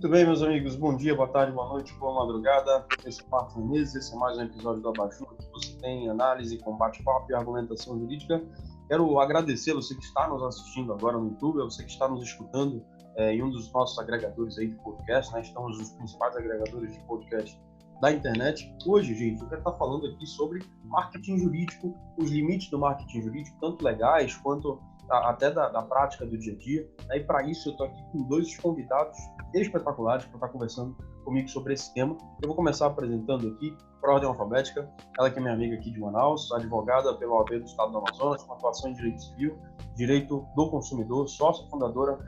Muito bem, meus amigos. Bom dia, boa tarde, boa noite, boa madrugada. Eu sou o Marcos Menezes, esse é mais um episódio do Abajur, que você tem análise, combate, papo e argumentação jurídica. Quero agradecer a você que está nos assistindo agora no YouTube, a você que está nos escutando em um dos nossos agregadores aí de podcast, né? Estamos nos principais agregadores de podcast da internet. Hoje, gente, eu quero estar falando aqui sobre marketing jurídico, os limites do marketing jurídico, tanto legais quanto até da prática do dia a dia. E para isso eu estou aqui com dois convidados espetaculares para estar conversando comigo sobre esse tema. Eu vou começar apresentando aqui, por ordem alfabética, ela que é minha amiga aqui de Manaus, advogada pela OAB do Estado do Amazonas, com atuação em Direito Civil, Direito do Consumidor, sócia fundadora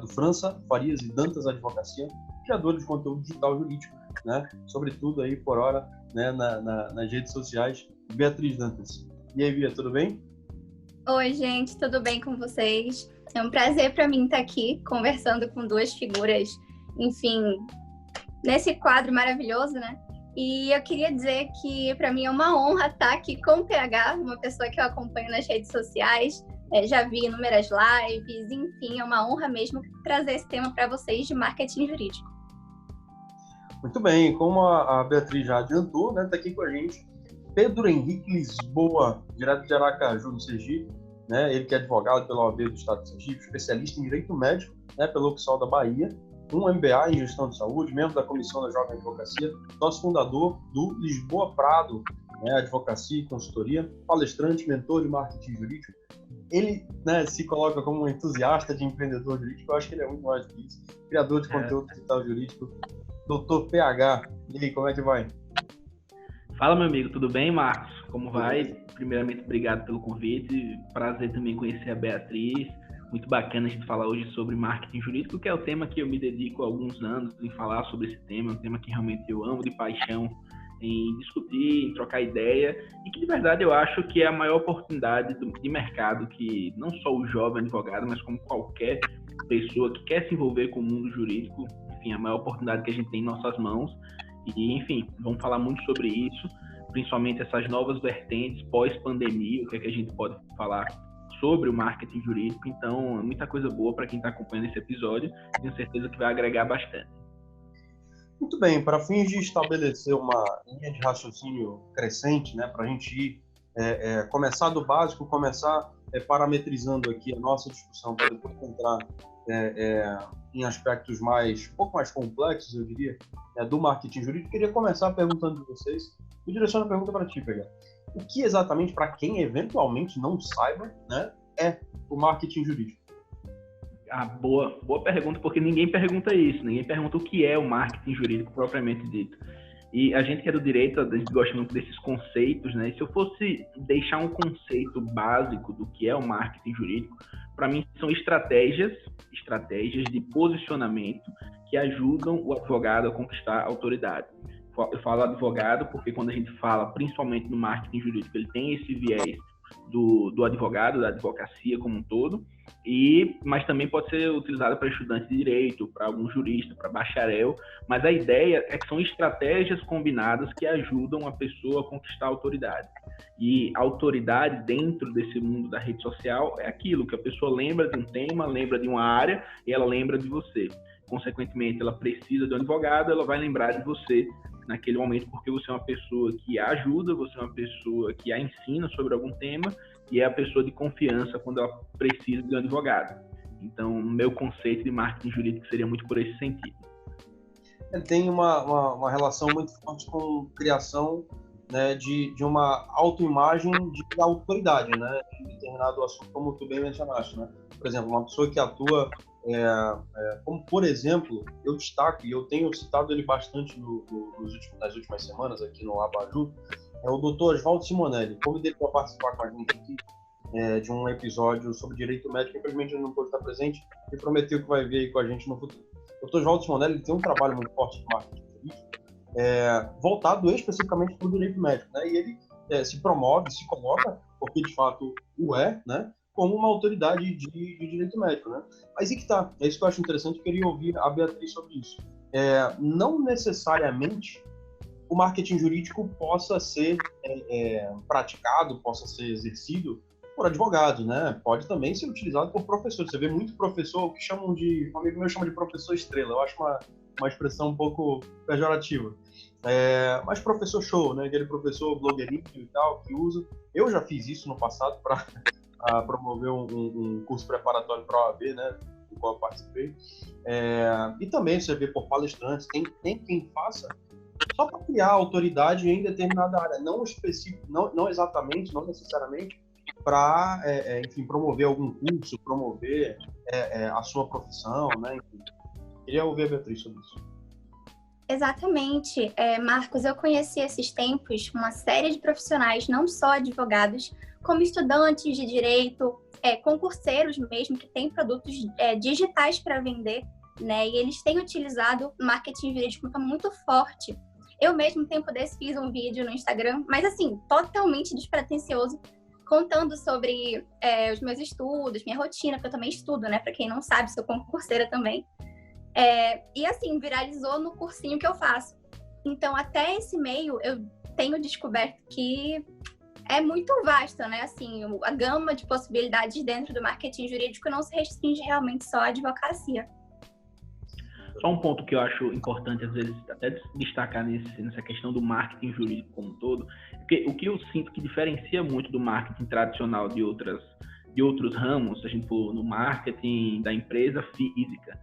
do França, Farias e Dantas Advocacia, criadora de conteúdo digital jurídico, né? Sobretudo aí por hora, né, nas redes sociais, Beatriz Dantas. E aí, Bia, tudo bem? Oi, gente, tudo bem com vocês? É um prazer para mim estar aqui conversando com duas figuras, enfim, nesse quadro maravilhoso, né? E eu queria dizer que para mim é uma honra estar aqui com o PH, uma pessoa que eu acompanho nas redes sociais, já vi inúmeras lives, enfim, é uma honra mesmo trazer esse tema para vocês de marketing jurídico. Muito bem, como a Beatriz já adiantou, né, está aqui com a gente Pedro Henrique Lisboa, direto de Aracaju, no Sergipe, né? Ele que é advogado pela OAB do Estado de Sergipe, especialista em Direito Médico, né, pela UFSAL da Bahia, um MBA em Gestão de Saúde, membro da Comissão da Jovem Advocacia, nosso fundador do Lisboa Prado, né, Advocacia e Consultoria, palestrante, mentor de marketing jurídico. Ele, né, se coloca como um entusiasta de empreendedor jurídico, eu acho que ele é muito mais que isso, criador de conteúdo digital jurídico, Dr. PH. E aí, como é que vai? Fala, meu amigo, tudo bem, Marcos? Como vai? Primeiramente, obrigado pelo convite. Prazer também conhecer a Beatriz. Muito bacana a gente falar hoje sobre marketing jurídico, que é o tema que eu me dedico há alguns anos em falar sobre esse tema. É um tema que realmente eu amo de paixão em discutir, em trocar ideia, e que, de verdade, eu acho que é a maior oportunidade de mercado que não só o jovem advogado, mas como qualquer pessoa que quer se envolver com o mundo jurídico, enfim, a maior oportunidade que a gente tem em nossas mãos. E, enfim, vamos falar muito sobre isso, principalmente essas novas vertentes pós-pandemia, o que é que a gente pode falar sobre o marketing jurídico. Então, muita coisa boa para quem está acompanhando esse episódio. Tenho certeza que vai agregar bastante. Muito bem, para fins de estabelecer uma linha de raciocínio crescente, né, para a gente ir começar do básico, começar parametrizando aqui a nossa discussão para depois entrar em aspectos um pouco mais complexos, eu diria, do marketing jurídico. Queria começar perguntando de vocês, eu direciono a pergunta para ti, PH. O que exatamente, para quem eventualmente não saiba, né, é o marketing jurídico? Boa pergunta, porque ninguém pergunta isso, ninguém pergunta o que é o marketing jurídico propriamente dito. E a gente que é do direito, a gente gosta muito desses conceitos, né? E se eu fosse deixar um conceito básico do que é o marketing jurídico, para mim são estratégias de posicionamento que ajudam o advogado a conquistar a autoridade. Eu falo advogado porque quando a gente fala, principalmente no marketing jurídico, ele tem esse viés do advogado, da advocacia como um todo, mas também pode ser utilizado para estudante de direito, para algum jurista, para bacharel, mas a ideia é que são estratégias combinadas que ajudam a pessoa a conquistar a autoridade. E a autoridade dentro desse mundo da rede social é aquilo que a pessoa lembra de um tema, lembra de uma área e ela lembra de você. Consequentemente, ela precisa de um advogado, ela vai lembrar de você naquele momento, porque você é uma pessoa que a ajuda, você é uma pessoa que a ensina sobre algum tema e é a pessoa de confiança quando ela precisa de um advogado. Então, meu conceito de marketing jurídico seria muito por esse sentido. Tem uma relação muito forte com criação, né, de uma autoimagem de autoridade, né, em determinado assunto, como tu bem mencionaste, né? Por exemplo, uma pessoa que atua, como por exemplo, eu destaco, e eu tenho citado ele bastante nas últimas semanas aqui no Abajur, é o Dr. Oswaldo Simonelli. Convidei ele para participar com a gente aqui de um episódio sobre direito médico. Infelizmente ele não pôde estar presente e prometeu que vai vir aí com a gente no futuro. O Dr. Oswaldo Simonelli tem um trabalho muito forte de marketing jurídico, voltado especificamente para o direito médico, né? E ele se promove, se coloca, porque de fato o né, como uma autoridade de direito médico, né? Mas e que tá, é isso que eu acho interessante, eu queria ouvir a Beatriz sobre isso. Não necessariamente o marketing jurídico possa ser praticado, possa ser exercido por advogados, né? Pode também ser utilizado por professores. Você vê muito professor, o que chamam um amigo meu chama de professor estrela. Eu acho uma expressão um pouco pejorativa. Mas professor show, né? Aquele professor blogueirinho e tal, que usa. Eu já fiz isso no passado para promover um curso preparatório para a OAB, né? Do qual eu participei. E também você vê por palestrantes, tem quem faça só para criar autoridade em determinada área, não específico, não exatamente, não necessariamente para, enfim, promover algum curso, promover a sua profissão, né? Enfim, queria ouvir a Beatriz sobre isso. Exatamente. Marcos, eu conheci esses tempos uma série de profissionais, não só advogados, como estudantes de direito, concurseiros mesmo, que têm produtos digitais para vender, né? E eles têm utilizado marketing jurídico muito forte. Eu mesmo, tempo desse, fiz um vídeo no Instagram, mas assim, totalmente despretensioso, contando sobre os meus estudos, minha rotina, porque eu também estudo, né? Para quem não sabe, sou concurseira também. E assim, viralizou no cursinho que eu faço. Então, até esse meio, eu tenho descoberto que é muito vasto, né? Assim, a gama de possibilidades dentro do marketing jurídico não se restringe realmente só à advocacia. Só um ponto que eu acho importante, às vezes, até destacar nessa questão do marketing jurídico como um todo, porque o que eu sinto que diferencia muito do marketing tradicional de outros ramos, se a gente for no marketing da empresa física,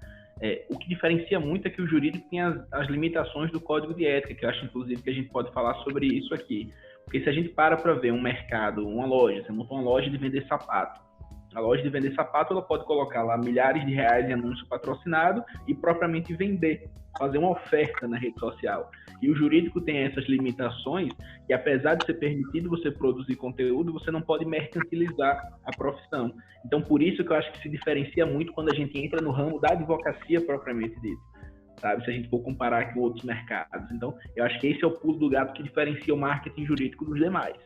o que diferencia muito é que o jurídico tem as limitações do código de ética, que eu acho, inclusive, que a gente pode falar sobre isso aqui. Porque se a gente para ver um mercado, uma loja, você monta uma loja de vender sapato. A loja de vender sapato, ela pode colocar lá milhares de reais em anúncio patrocinado e propriamente vender, fazer uma oferta na rede social. E o jurídico tem essas limitações e, apesar de ser permitido você produzir conteúdo, você não pode mercantilizar a profissão. Então, por isso que eu acho que se diferencia muito quando a gente entra no ramo da advocacia propriamente dito, sabe? Se a gente for comparar com outros mercados. Então, eu acho que esse é o pulo do gato que diferencia o marketing jurídico dos demais.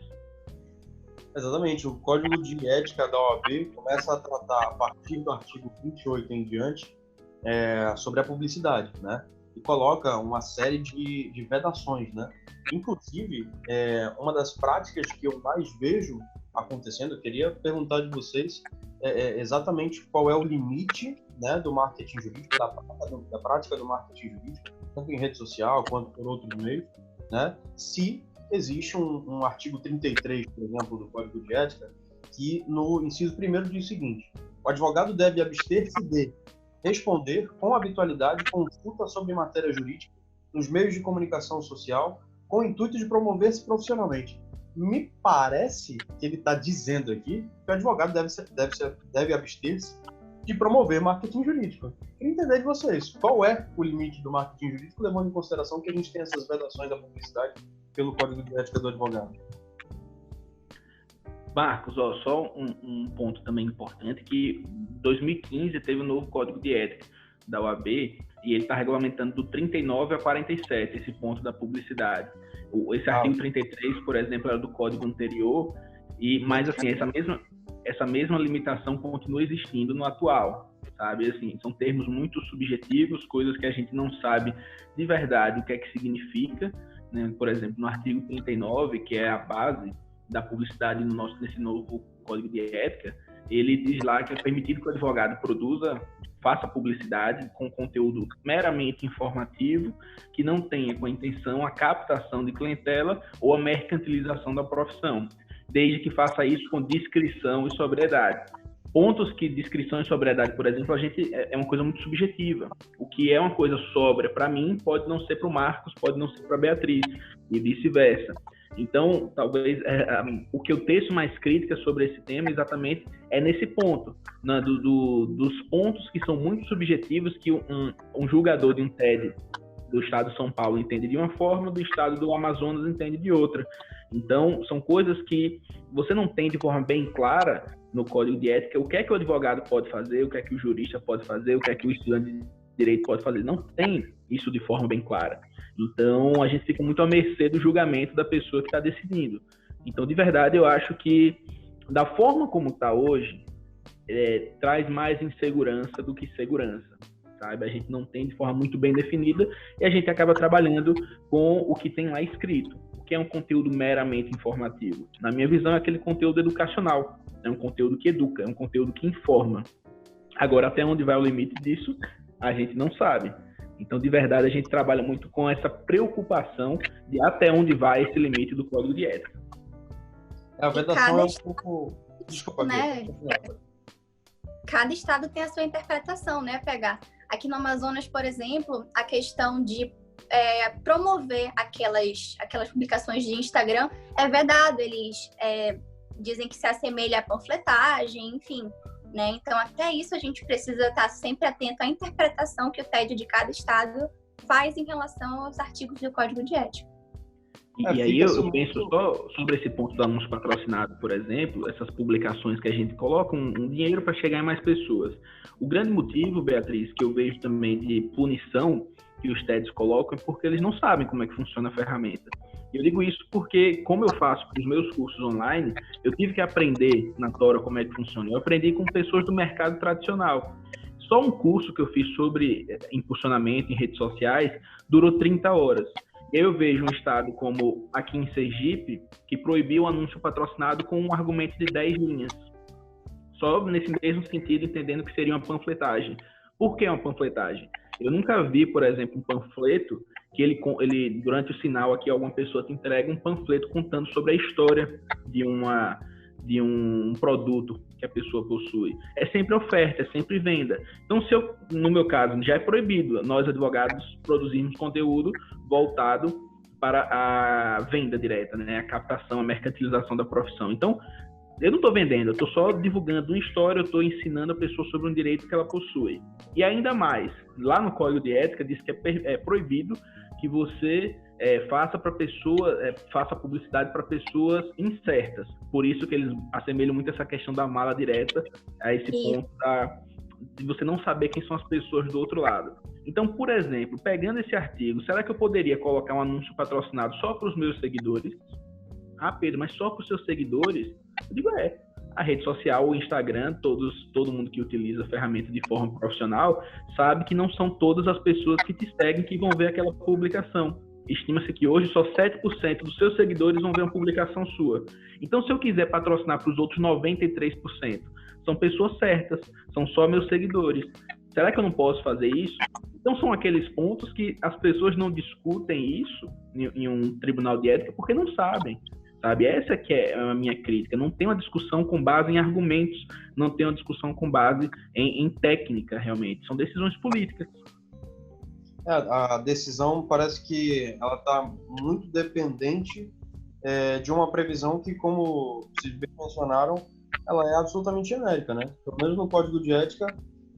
Exatamente. O Código de Ética da OAB começa a tratar, a partir do artigo 28 em diante, sobre a publicidade, né? E coloca uma série de vedações, né? Inclusive, uma das práticas que eu mais vejo acontecendo, eu queria perguntar de vocês exatamente qual é o limite, né, do marketing jurídico, da prática do marketing jurídico, tanto em rede social quanto por outros meios, né? Se existe um artigo 33, por exemplo, do Código de Ética, que no inciso 1º diz o seguinte: o advogado deve abster-se de responder com habitualidade consulta sobre matéria jurídica nos meios de comunicação social com o intuito de promover-se profissionalmente. Me parece que ele está dizendo aqui que o advogado deve abster-se de promover marketing jurídico. Queria entender de vocês, qual é o limite do marketing jurídico, levando em consideração que a gente tem essas vedações da publicidade pelo Código de Ética do Advogado? Marcos, só um ponto também importante, que em 2015 teve um novo Código de Ética da OAB e ele está regulamentando do 39 a 47 esse ponto da publicidade. Esse artigo 33, por exemplo, era do Código anterior, mas assim, essa mesma limitação continua existindo no atual, sabe? Assim, são termos muito subjetivos, coisas que a gente não sabe de verdade o que é que significa, né? Por exemplo, no artigo 39, que é a base da publicidade nesse novo Código de Ética, ele diz lá que é permitido que o advogado faça publicidade com conteúdo meramente informativo, que não tenha com a intenção a captação de clientela ou a mercantilização da profissão, desde que faça isso com discrição e sobriedade. Pontos que discrição e sobriedade, por exemplo, é uma coisa muito subjetiva. O que é uma coisa sóbria para mim pode não ser para o Marcos, pode não ser para a Beatriz, e vice-versa. Então, talvez o que eu teço mais crítica sobre esse tema exatamente é nesse ponto, né, dos pontos que são muito subjetivos, que um julgador de um TED do estado de São Paulo entende de uma forma, do estado do Amazonas entende de outra. Então, são coisas que você não tem de forma bem clara no Código de Ética, o que é que o advogado pode fazer, o que é que o jurista pode fazer, o que é que o estudante de direito pode fazer. Não tem isso de forma bem clara. Então, a gente fica muito à mercê do julgamento da pessoa que está decidindo. Então, de verdade, eu acho que, da forma como está hoje, traz mais insegurança do que segurança, sabe? A gente não tem de forma muito bem definida e a gente acaba trabalhando com o que tem lá escrito, o que é um conteúdo meramente informativo. Na minha visão, é aquele conteúdo educacional, é um conteúdo que educa, é um conteúdo que informa. Agora, até onde vai o limite disso, a gente não sabe. Então, de verdade, a gente trabalha muito com essa preocupação de até onde vai esse limite do código de ética. A vedação é um pouco... Desculpa, né? Cada estado tem a sua interpretação, né, PH? Aqui no Amazonas, por exemplo, a questão de promover aquelas publicações de Instagram é vedado. Eles dizem que se assemelha à panfletagem, enfim, né? Então, até isso a gente precisa estar sempre atento à interpretação que o TED de cada estado faz em relação aos artigos do Código de Ética. E aí eu penso só sobre esse ponto do anúncio patrocinado, por exemplo, essas publicações que a gente coloca um dinheiro para chegar em mais pessoas. O grande motivo, Beatriz, que eu vejo também de punição que os TEDs colocam é porque eles não sabem como é que funciona a ferramenta. E eu digo isso porque, como eu faço para os meus cursos online, eu tive que aprender na Tora como é que funciona. Eu aprendi com pessoas do mercado tradicional. Só um curso que eu fiz sobre impulsionamento em redes sociais durou 30 horas. Eu vejo um estado como aqui em Sergipe, que proibiu o anúncio patrocinado com um argumento de 10 linhas. Só nesse mesmo sentido, entendendo que seria uma panfletagem. Por que uma panfletagem? Eu nunca vi, por exemplo, um panfleto que ele durante o sinal aqui, alguma pessoa te entrega um panfleto contando sobre a história de um produto que a pessoa possui. É sempre oferta, é sempre venda. Então, no meu caso, já é proibido nós, advogados, produzirmos conteúdo voltado para a venda direta, né? A captação, a mercantilização da profissão. Então, eu não estou vendendo, eu estou só divulgando uma história, eu estou ensinando a pessoa sobre um direito que ela possui. E ainda mais, lá no Código de Ética diz que é proibido que você faça publicidade para pessoas incertas. Por isso que eles assemelham muito essa questão da mala direta a esse ponto de você não saber quem são as pessoas do outro lado. Então, por exemplo, pegando esse artigo, será que eu poderia colocar um anúncio patrocinado só para os meus seguidores? Ah, Pedro, mas só para os seus seguidores? Eu digo, a rede social, o Instagram, todo mundo que utiliza a ferramenta de forma profissional sabe que não são todas as pessoas que te seguem que vão ver aquela publicação. Estima-se que hoje só 7% dos seus seguidores vão ver uma publicação sua. Então, se eu quiser patrocinar para os outros 93%, são pessoas certas, são só meus seguidores. Será que eu não posso fazer isso? Então, são aqueles pontos que as pessoas não discutem isso em um tribunal de ética porque não sabem. Sabe? Essa que é a minha crítica. Não tem uma discussão com base em argumentos, não tem uma discussão com base em técnica, realmente. São decisões políticas. A decisão parece que ela está muito dependente de uma previsão que, como vocês bem mencionaram, ela é absolutamente genérica, né? Pelo menos no Código de Ética,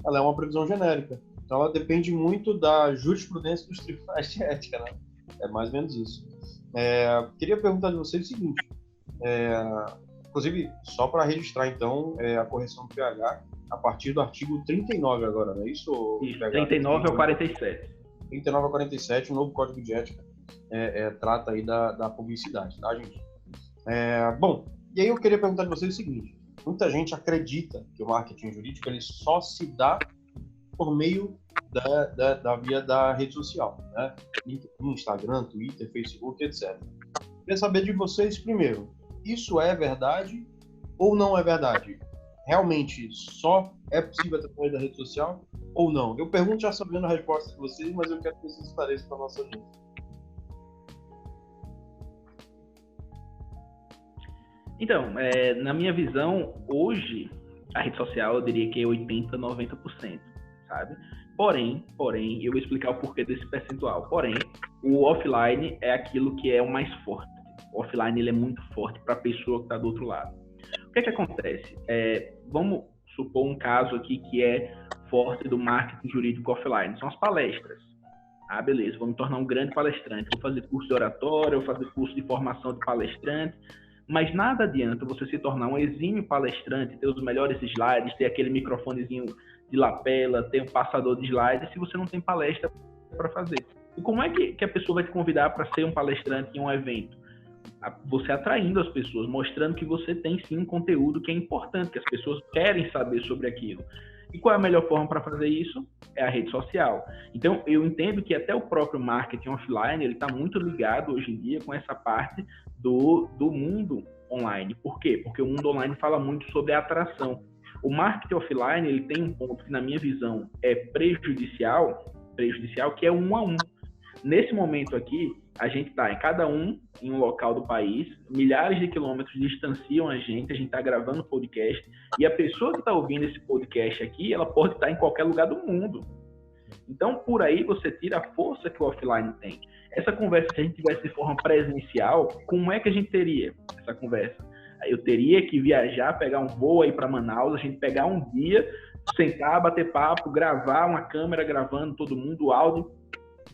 ela é uma previsão genérica. Então, ela depende muito da jurisprudência dos tribunais de ética, né? É mais ou menos isso. Queria perguntar de vocês o seguinte, inclusive, só para registrar, então, a correção do PH, a partir do artigo 39 agora, não é isso? Isso, 39 ao 47. 39 a 47, o novo Código de Ética trata aí da publicidade, tá, gente? Bom, e aí eu queria perguntar de vocês o seguinte, muita gente acredita que o marketing jurídico ele só se dá por meio da via da rede social, né? Instagram, Twitter, Facebook, etc. Queria saber de vocês primeiro, isso é verdade ou não é verdade? Realmente só é possível através da rede social ou não? Eu pergunto já sabendo a resposta de vocês, mas eu quero que vocês esclareçam para a nossa gente. Então, na minha visão, hoje, a rede social, eu diria que é 80%, 90%, sabe? Porém, eu vou explicar o porquê desse percentual. Porém, o offline é aquilo que é o mais forte. O offline ele é muito forte para a pessoa que está do outro lado. O que é que acontece? Vamos supor um caso aqui que é forte do marketing jurídico offline. São as palestras. Ah, beleza, vou me tornar um grande palestrante. Vou fazer curso de oratória, vou fazer curso de formação de palestrante. Mas nada adianta você se tornar um exímio palestrante, ter os melhores slides, ter aquele microfonezinho de lapela, ter um passador de slides, se você não tem palestra para fazer. E como é que a pessoa vai te convidar para ser um palestrante em um evento? Você atraindo as pessoas, mostrando que você tem sim um conteúdo que é importante, que as pessoas querem saber sobre aquilo. E qual é a melhor forma para fazer isso? É a rede social. Então, eu entendo que até o próprio marketing offline, ele está muito ligado hoje em dia com essa parte do mundo online. Por quê? Porque o mundo online fala muito sobre a atração. O marketing offline, ele tem um ponto que, na minha visão, é prejudicial, prejudicial, que é 1 a 1. Nesse momento aqui, a gente está cada um em um local do país, milhares de quilômetros distanciam a gente está gravando podcast, e a pessoa que está ouvindo esse podcast aqui, ela pode estar em qualquer lugar do mundo. Então, por aí, você tira a força que o offline tem. Essa conversa, se a gente tivesse de forma presencial, como é que a gente teria essa conversa? Eu teria que viajar, pegar um voo aí para Manaus, a gente pegar um dia, sentar, bater papo, gravar uma câmera gravando todo mundo, o áudio.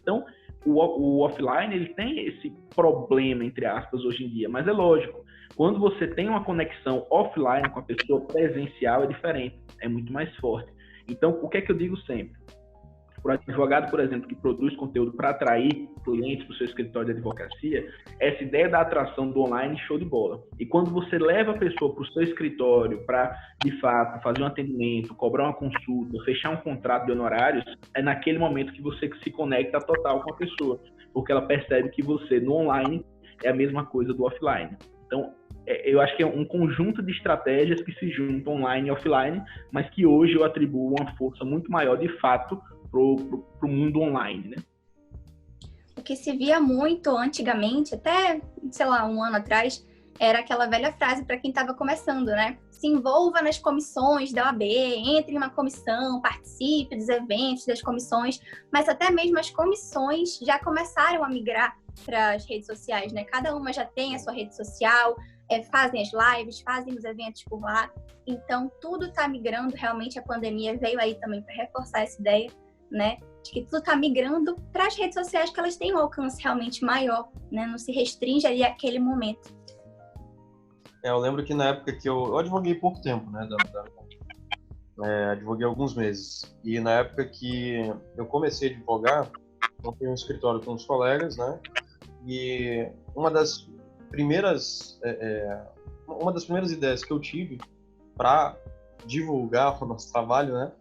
Então, o offline, ele tem esse problema, entre aspas, hoje em dia, mas é lógico, quando você tem uma conexão offline com a pessoa, presencial é diferente, é muito mais forte. Então, o que é que eu digo sempre? Para o advogado, por exemplo, que produz conteúdo para atrair clientes para o seu escritório de advocacia, essa ideia da atração do online, show de bola. E quando você leva a pessoa para o seu escritório para, de fato, fazer um atendimento, cobrar uma consulta, fechar um contrato de honorários, é naquele momento que você se conecta total com a pessoa, porque ela percebe que você, no online, é a mesma coisa do offline. Então, eu acho que é um conjunto de estratégias que se juntam online e offline, mas que hoje eu atribuo uma força muito maior, de fato, pro mundo online, né? O que se via muito antigamente, até, sei lá, 1 ano atrás, era aquela velha frase para quem estava começando, né? Se envolva nas comissões da OAB, entre em uma comissão, participe dos eventos das comissões, mas até mesmo as comissões já começaram a migrar para as redes sociais, né? Cada uma já tem a sua rede social, fazem as lives, fazem os eventos por lá. Então, tudo está migrando. Realmente, a pandemia veio aí também para reforçar essa ideia, né, de que tudo está migrando para as redes sociais, que elas têm um alcance realmente maior, né, não se restringe ali àquele momento. Eu lembro que na época que eu advoguei pouco tempo, né, advoguei alguns meses, e na época que eu comecei a advogar, eu tenho um escritório com uns colegas, né, e uma das primeiras ideias que eu tive para divulgar o nosso trabalho, né,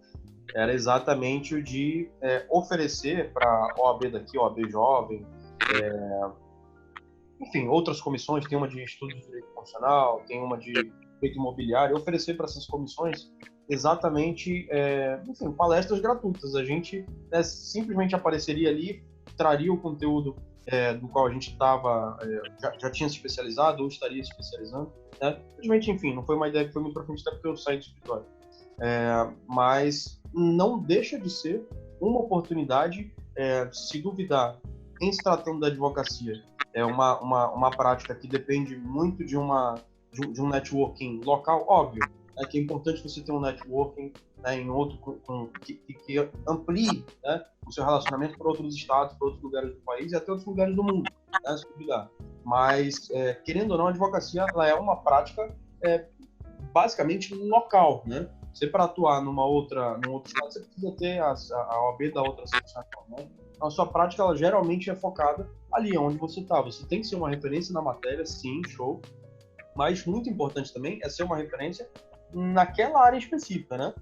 era exatamente o de oferecer para a OAB daqui, OAB Jovem, enfim, outras comissões, tem uma de estudo de direito constitucional, tem uma de direito imobiliário, oferecer para essas comissões exatamente, enfim, palestras gratuitas. A gente simplesmente apareceria ali, traria o conteúdo do qual a gente estava, já tinha se especializado ou estaria se especializando, né? Simplesmente, enfim, não foi uma ideia que foi muito para frente, até porque eu saí do escritório. Mas não deixa de ser uma oportunidade, se duvidar, em se tratando da advocacia, é uma prática que depende muito de um networking local, óbvio, que é importante você ter um networking, né, em outro que amplie, né, o seu relacionamento para outros estados, para outros lugares do país e até outros lugares do mundo, né, se duvidar. Mas, querendo ou não, a advocacia ela é uma prática basicamente local, né? Você, para atuar num outro estado, você precisa ter a OAB da outra associação, né? Então, a sua prática, ela geralmente é focada ali onde você está. Você tem que ser uma referência na matéria, sim, show. Mas, muito importante também, é ser uma referência naquela área específica, né?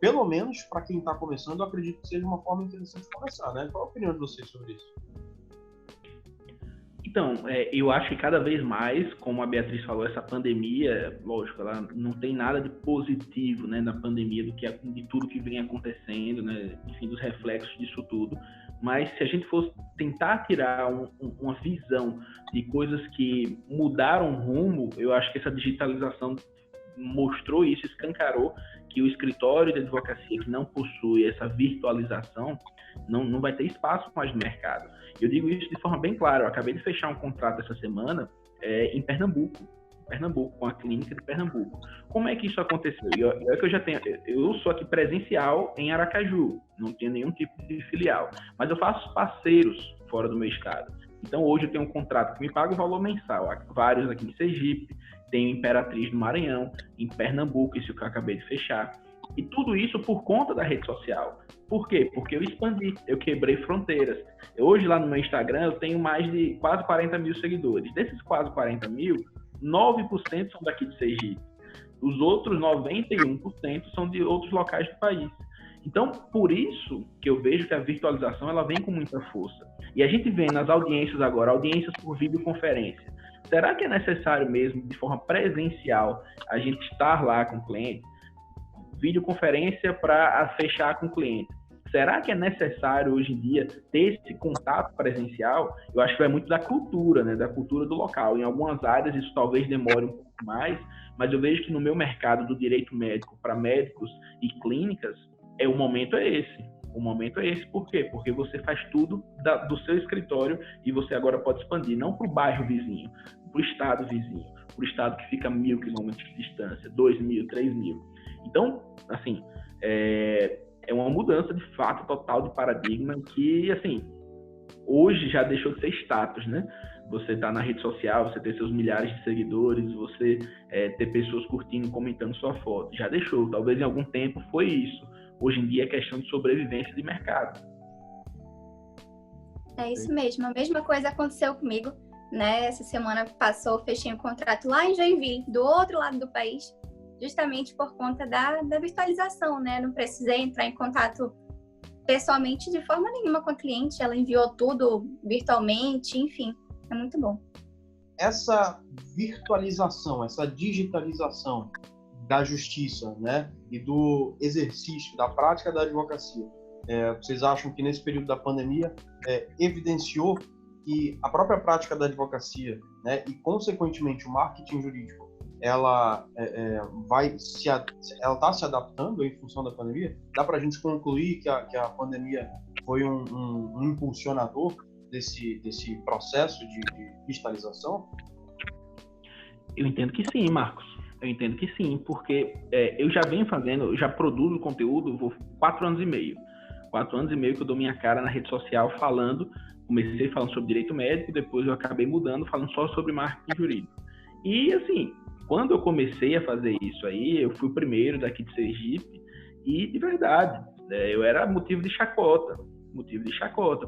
Pelo menos, para quem está começando, eu acredito que seja uma forma interessante de começar, né? Qual a opinião de vocês sobre isso? Então, eu acho que cada vez mais, como a Beatriz falou, essa pandemia, lógico, ela não tem nada de positivo, né, na pandemia, de tudo que vem acontecendo, né, enfim, dos reflexos disso tudo. Mas se a gente fosse tentar tirar uma visão de coisas que mudaram o rumo, eu acho que essa digitalização mostrou isso, escancarou que o escritório de advocacia que não possui essa virtualização não vai ter espaço mais no mercado. Eu digo isso de forma bem clara. Eu acabei de fechar um contrato essa semana em Pernambuco, com a clínica de Pernambuco. Como é que isso aconteceu? Eu sou aqui presencial em Aracaju, não tenho nenhum tipo de filial, mas eu faço parceiros fora do meu estado. Então hoje eu tenho um contrato que me paga um valor mensal, vários aqui em Sergipe, tenho Imperatriz no Maranhão, em Pernambuco, isso que eu acabei de fechar. E tudo isso por conta da rede social. Por quê? Porque eu expandi, eu quebrei fronteiras. Hoje lá no meu Instagram eu tenho mais de quase 40 mil seguidores. Desses quase 40 mil, 9% são daqui de Sergipe. Os outros 91% são de outros locais do país. Então, por isso que eu vejo que a virtualização ela vem com muita força. E a gente vê nas audiências agora, audiências por videoconferência. Será que é necessário mesmo, de forma presencial, a gente estar lá com o cliente? Videoconferência para fechar com o cliente. será que é necessário hoje em dia ter esse contato presencial? Eu acho que vai muito da cultura, né? Da cultura do local. Em algumas áreas isso talvez demore um pouco mais, mas eu vejo que no meu mercado do direito médico para médicos e clínicas, o momento é esse. O momento é esse, por quê? Porque você faz tudo do seu escritório e você agora pode expandir, não para o bairro vizinho, para o estado vizinho, para o estado que fica a 1.000 quilômetros de distância, 2.000, 3.000. Então, assim, é uma mudança de fato total de paradigma que, assim, hoje já deixou de ser status, né? Você tá na rede social, você ter seus milhares de seguidores, você ter pessoas curtindo, comentando sua foto. Já deixou. Talvez em algum tempo foi isso. Hoje em dia é questão de sobrevivência de mercado. É isso mesmo. A mesma coisa aconteceu comigo, né? Essa semana passou, fechei um contrato lá em Joinville, do outro lado do país, justamente por conta da virtualização, né? Não precisei entrar em contato pessoalmente de forma nenhuma com a cliente. Ela enviou tudo virtualmente, enfim. É muito bom. Essa virtualização, essa digitalização da justiça, né, e do exercício, da prática da advocacia, vocês acham que nesse período da pandemia evidenciou que a própria prática da advocacia, né, e consequentemente o marketing jurídico, ela está se adaptando em função da pandemia? Dá para a gente concluir que a pandemia foi um impulsionador desse processo de digitalização? Eu entendo que sim, Marcos. Eu entendo que sim, porque eu já venho fazendo, eu já produzo conteúdo, 4 anos e meio. 4 anos e meio que eu dou minha cara na rede social falando, comecei falando sobre direito médico, depois eu acabei mudando, falando só sobre marketing jurídico. E, assim, quando eu comecei a fazer isso aí, eu fui o primeiro daqui de Sergipe, e, de verdade, eu era motivo de chacota,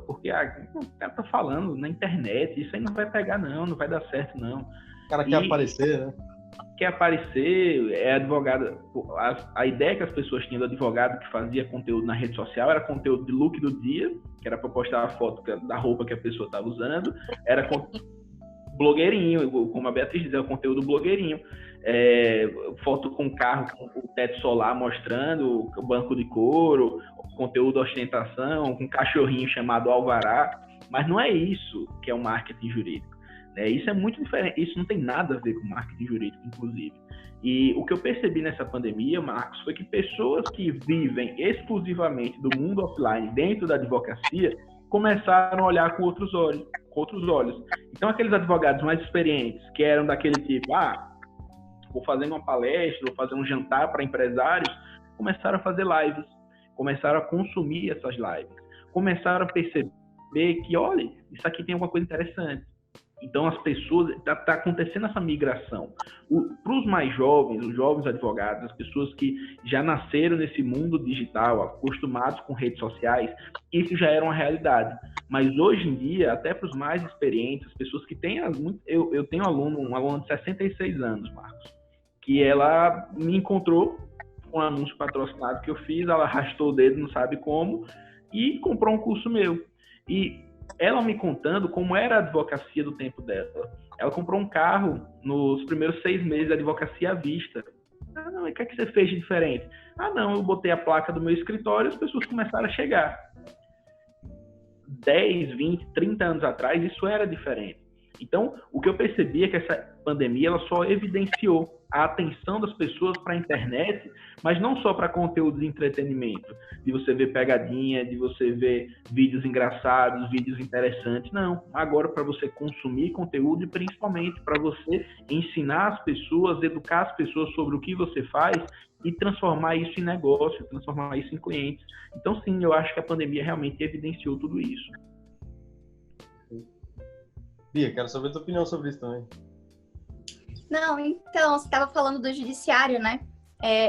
porque o cara tá falando na internet, isso aí não vai pegar não vai dar certo não. O cara quer aparecer, né? Quer aparecer, é advogado. A ideia que as pessoas tinham do advogado que fazia conteúdo na rede social era conteúdo de look do dia, que era para postar a foto da roupa que a pessoa estava usando, era blogueirinho, como a Beatriz diz, é o conteúdo blogueirinho. Foto com carro, com o teto solar mostrando, o banco de couro, conteúdo ostentação, com um cachorrinho chamado Alvará, mas não é isso que é o marketing jurídico. Isso é muito diferente, isso não tem nada a ver com marketing jurídico, inclusive. E o que eu percebi nessa pandemia, Marcos, foi que pessoas que vivem exclusivamente do mundo offline dentro da advocacia começaram a olhar com outros olhos. Então, aqueles advogados mais experientes, que eram daquele tipo, vou fazer uma palestra, vou fazer um jantar para empresários, começaram a fazer lives, começaram a consumir essas lives, começaram a perceber que, olha, isso aqui tem alguma coisa interessante. Então, as pessoas, está acontecendo essa migração. Para os mais jovens, os jovens advogados, as pessoas que já nasceram nesse mundo digital, acostumados com redes sociais, isso já era uma realidade. Mas hoje em dia, até para os mais experientes, as pessoas que têm... Eu tenho um aluno de 66 anos, Marcos, que ela me encontrou com um anúncio patrocinado que eu fiz, ela arrastou o dedo, não sabe como, e comprou um curso meu. E ela me contando como era a advocacia do tempo dela. Ela comprou um carro nos primeiros 6 meses de advocacia à vista. Não, e o que é que você fez de diferente? Não, eu botei a placa do meu escritório e as pessoas começaram a chegar. 10, 20, 30 anos atrás, isso era diferente. Então, o que eu percebi é que essa pandemia ela só evidenciou a atenção das pessoas para a internet, mas não só para conteúdo de entretenimento, de você ver pegadinha, de você ver vídeos engraçados, vídeos interessantes, não. Agora para você consumir conteúdo e principalmente para você ensinar as pessoas, educar as pessoas sobre o que você faz e transformar isso em negócio, transformar isso em clientes. Então, sim, eu acho que a pandemia realmente evidenciou tudo isso. Bia, quero saber a tua opinião sobre isso também. Não, então, você estava falando do judiciário, né?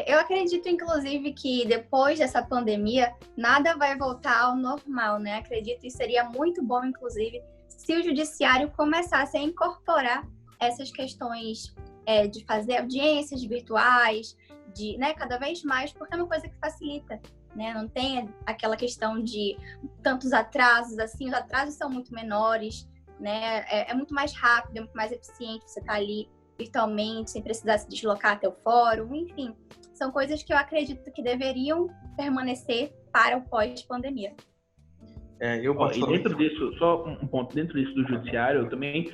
Eu acredito, inclusive, que depois dessa pandemia, nada vai voltar ao normal, né? Acredito que seria muito bom, inclusive, se o judiciário começasse a incorporar essas questões de fazer audiências virtuais, né, cada vez mais, porque é uma coisa que facilita, né? Não tem aquela questão de tantos atrasos, assim, os atrasos são muito menores, né? É muito mais rápido, é muito mais eficiente, você tá ali virtualmente, sem precisar se deslocar até o fórum, enfim. São coisas que eu acredito que deveriam permanecer para o pós-pandemia. E dentro disso, só um ponto, dentro disso do judiciário, eu também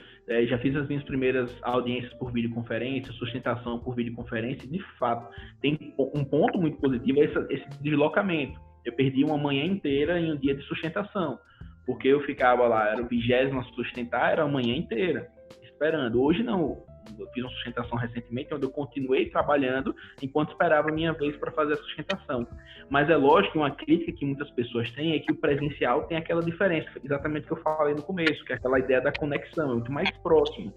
já fiz as minhas primeiras audiências por videoconferência, sustentação por videoconferência, e de fato, tem um ponto muito positivo, esse deslocamento. Eu perdi uma manhã inteira em um dia de sustentação, porque eu ficava lá, era o 20º a sustentar, era a manhã inteira, esperando. Hoje não, eu fiz uma sustentação recentemente, onde eu continuei trabalhando enquanto esperava a minha vez para fazer a sustentação. Mas é lógico que uma crítica que muitas pessoas têm é que o presencial tem aquela diferença, exatamente o que eu falei no começo, que é aquela ideia da conexão, é muito mais próximo.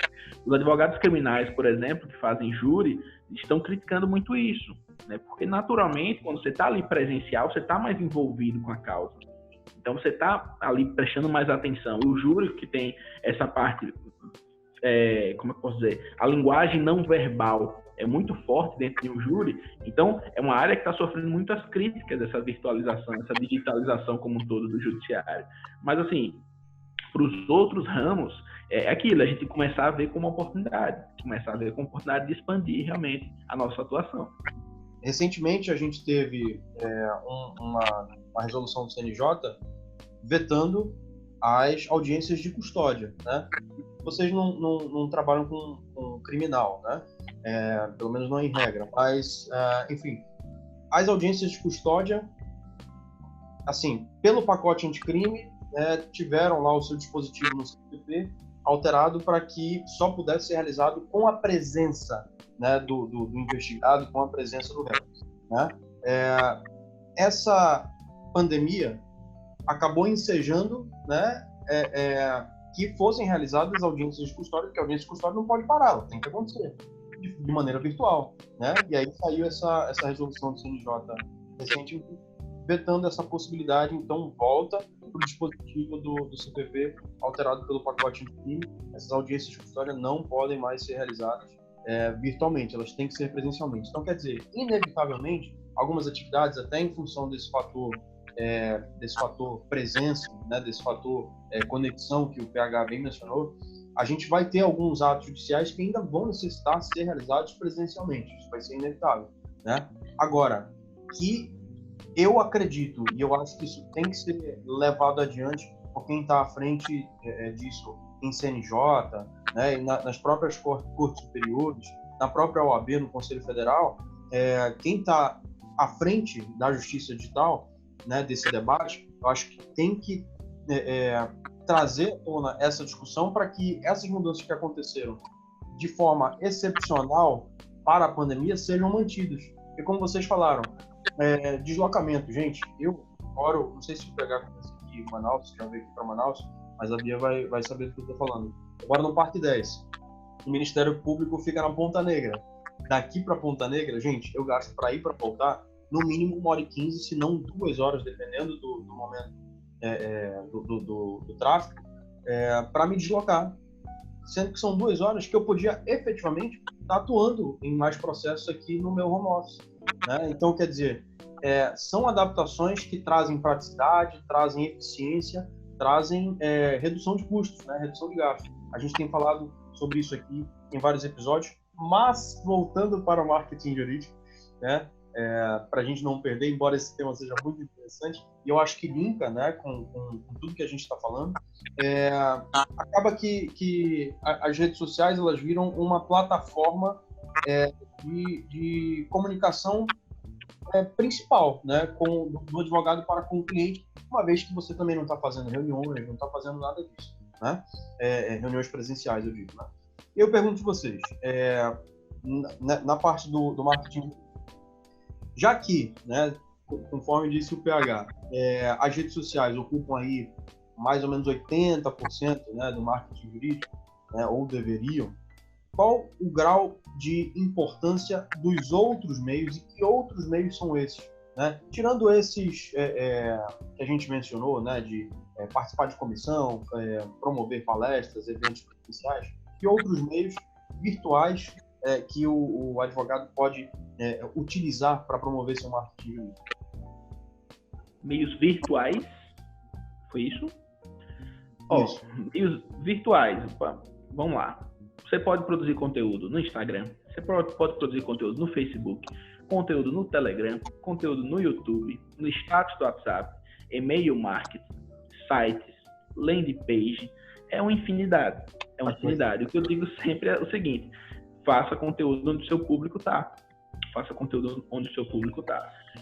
Os advogados criminais, por exemplo, que fazem júri, estão criticando muito isso, né? Porque naturalmente, quando você está ali presencial, você está mais envolvido com a causa. Então você está ali prestando mais atenção. E o júri que tem essa parte, como eu posso dizer, a linguagem não verbal é muito forte dentro de um júri, então é uma área que está sofrendo muitas críticas dessa virtualização, essa digitalização como um todo do judiciário. Mas assim, para os outros ramos, é aquilo, a gente começar a ver como uma oportunidade, de expandir realmente a nossa atuação. Recentemente a gente teve uma resolução do CNJ vetando as audiências de custódia, né? Vocês não trabalham com criminal, né? Pelo menos não em regra, mas, enfim, as audiências de custódia, assim, pelo pacote anticrime, tiveram lá o seu dispositivo no CPP alterado para que só pudesse ser realizado com a presença, né, do investigado, com a presença do réu, né? Essa pandemia acabou ensejando, né, que fossem realizadas audiências de custódia, porque a audiência de custódia não pode parar, ela tem que acontecer de maneira virtual, né? E aí saiu essa resolução do CNJ recentemente vetando essa possibilidade, então volta para o dispositivo do CPP alterado pelo pacote anticrime. Essas audiências de custódia não podem mais ser realizadas virtualmente, elas têm que ser presencialmente. Então, quer dizer, inevitavelmente, algumas atividades, até em função desse fator presença, né, desse fator conexão que o PH bem mencionou, a gente vai ter alguns atos judiciais que ainda vão necessitar ser realizados presencialmente. Isso vai ser inevitável, né? Agora, que eu acredito, e eu acho que isso tem que ser levado adiante por quem está à frente disso em CNJ, né, e nas próprias cortes superiores, na própria OAB, no Conselho Federal, quem está à frente da justiça digital, né, desse debate, eu acho que tem que trazer à tona essa discussão para que essas mudanças que aconteceram de forma excepcional para a pandemia sejam mantidas. E como vocês falaram, deslocamento. Gente, eu moro, não sei se eu pegar aqui em Manaus, já veio aqui para Manaus, mas a Bia vai saber do que eu estou falando. Eu moro no Parque 10. O Ministério Público fica na Ponta Negra. Daqui para Ponta Negra, gente, eu gasto para ir para voltar no mínimo 1h15, se não 2 horas, dependendo do momento do tráfego, para me deslocar. Sendo que são 2 horas que eu podia efetivamente estar atuando em mais processos aqui no meu home office, né? Então, quer dizer, são adaptações que trazem praticidade, trazem eficiência, trazem redução de custos, né? Redução de gastos. A gente tem falado sobre isso aqui em vários episódios, mas voltando para o marketing jurídico, né? Para a gente não perder, embora esse tema seja muito interessante, e eu acho que linka, né, com tudo que a gente está falando, acaba que as redes sociais elas viram uma plataforma de comunicação principal, né, do advogado para com o cliente, uma vez que você também não está fazendo reuniões, não está fazendo nada disso, né? Reuniões presenciais, eu digo, né? Eu pergunto a vocês, na parte do marketing, já que, né, conforme disse o PH, as redes sociais ocupam aí mais ou menos 80%, né, do marketing jurídico, né, ou deveriam, qual o grau de importância dos outros meios e que outros meios são esses? Né? Tirando esses que a gente mencionou, né, de participar de comissão, promover palestras, eventos presenciais, que outros meios virtuais que o advogado pode utilizar para promover seu marketing jurídico? Meios virtuais? Foi isso? Isso. Meios virtuais. Vamos lá. Você pode produzir conteúdo no Instagram, você pode produzir conteúdo no Facebook, conteúdo no Telegram, conteúdo no YouTube, no status do WhatsApp, e-mail marketing, sites, landing page, é uma infinidade. O que eu digo sempre é o seguinte: faça conteúdo onde o seu público está.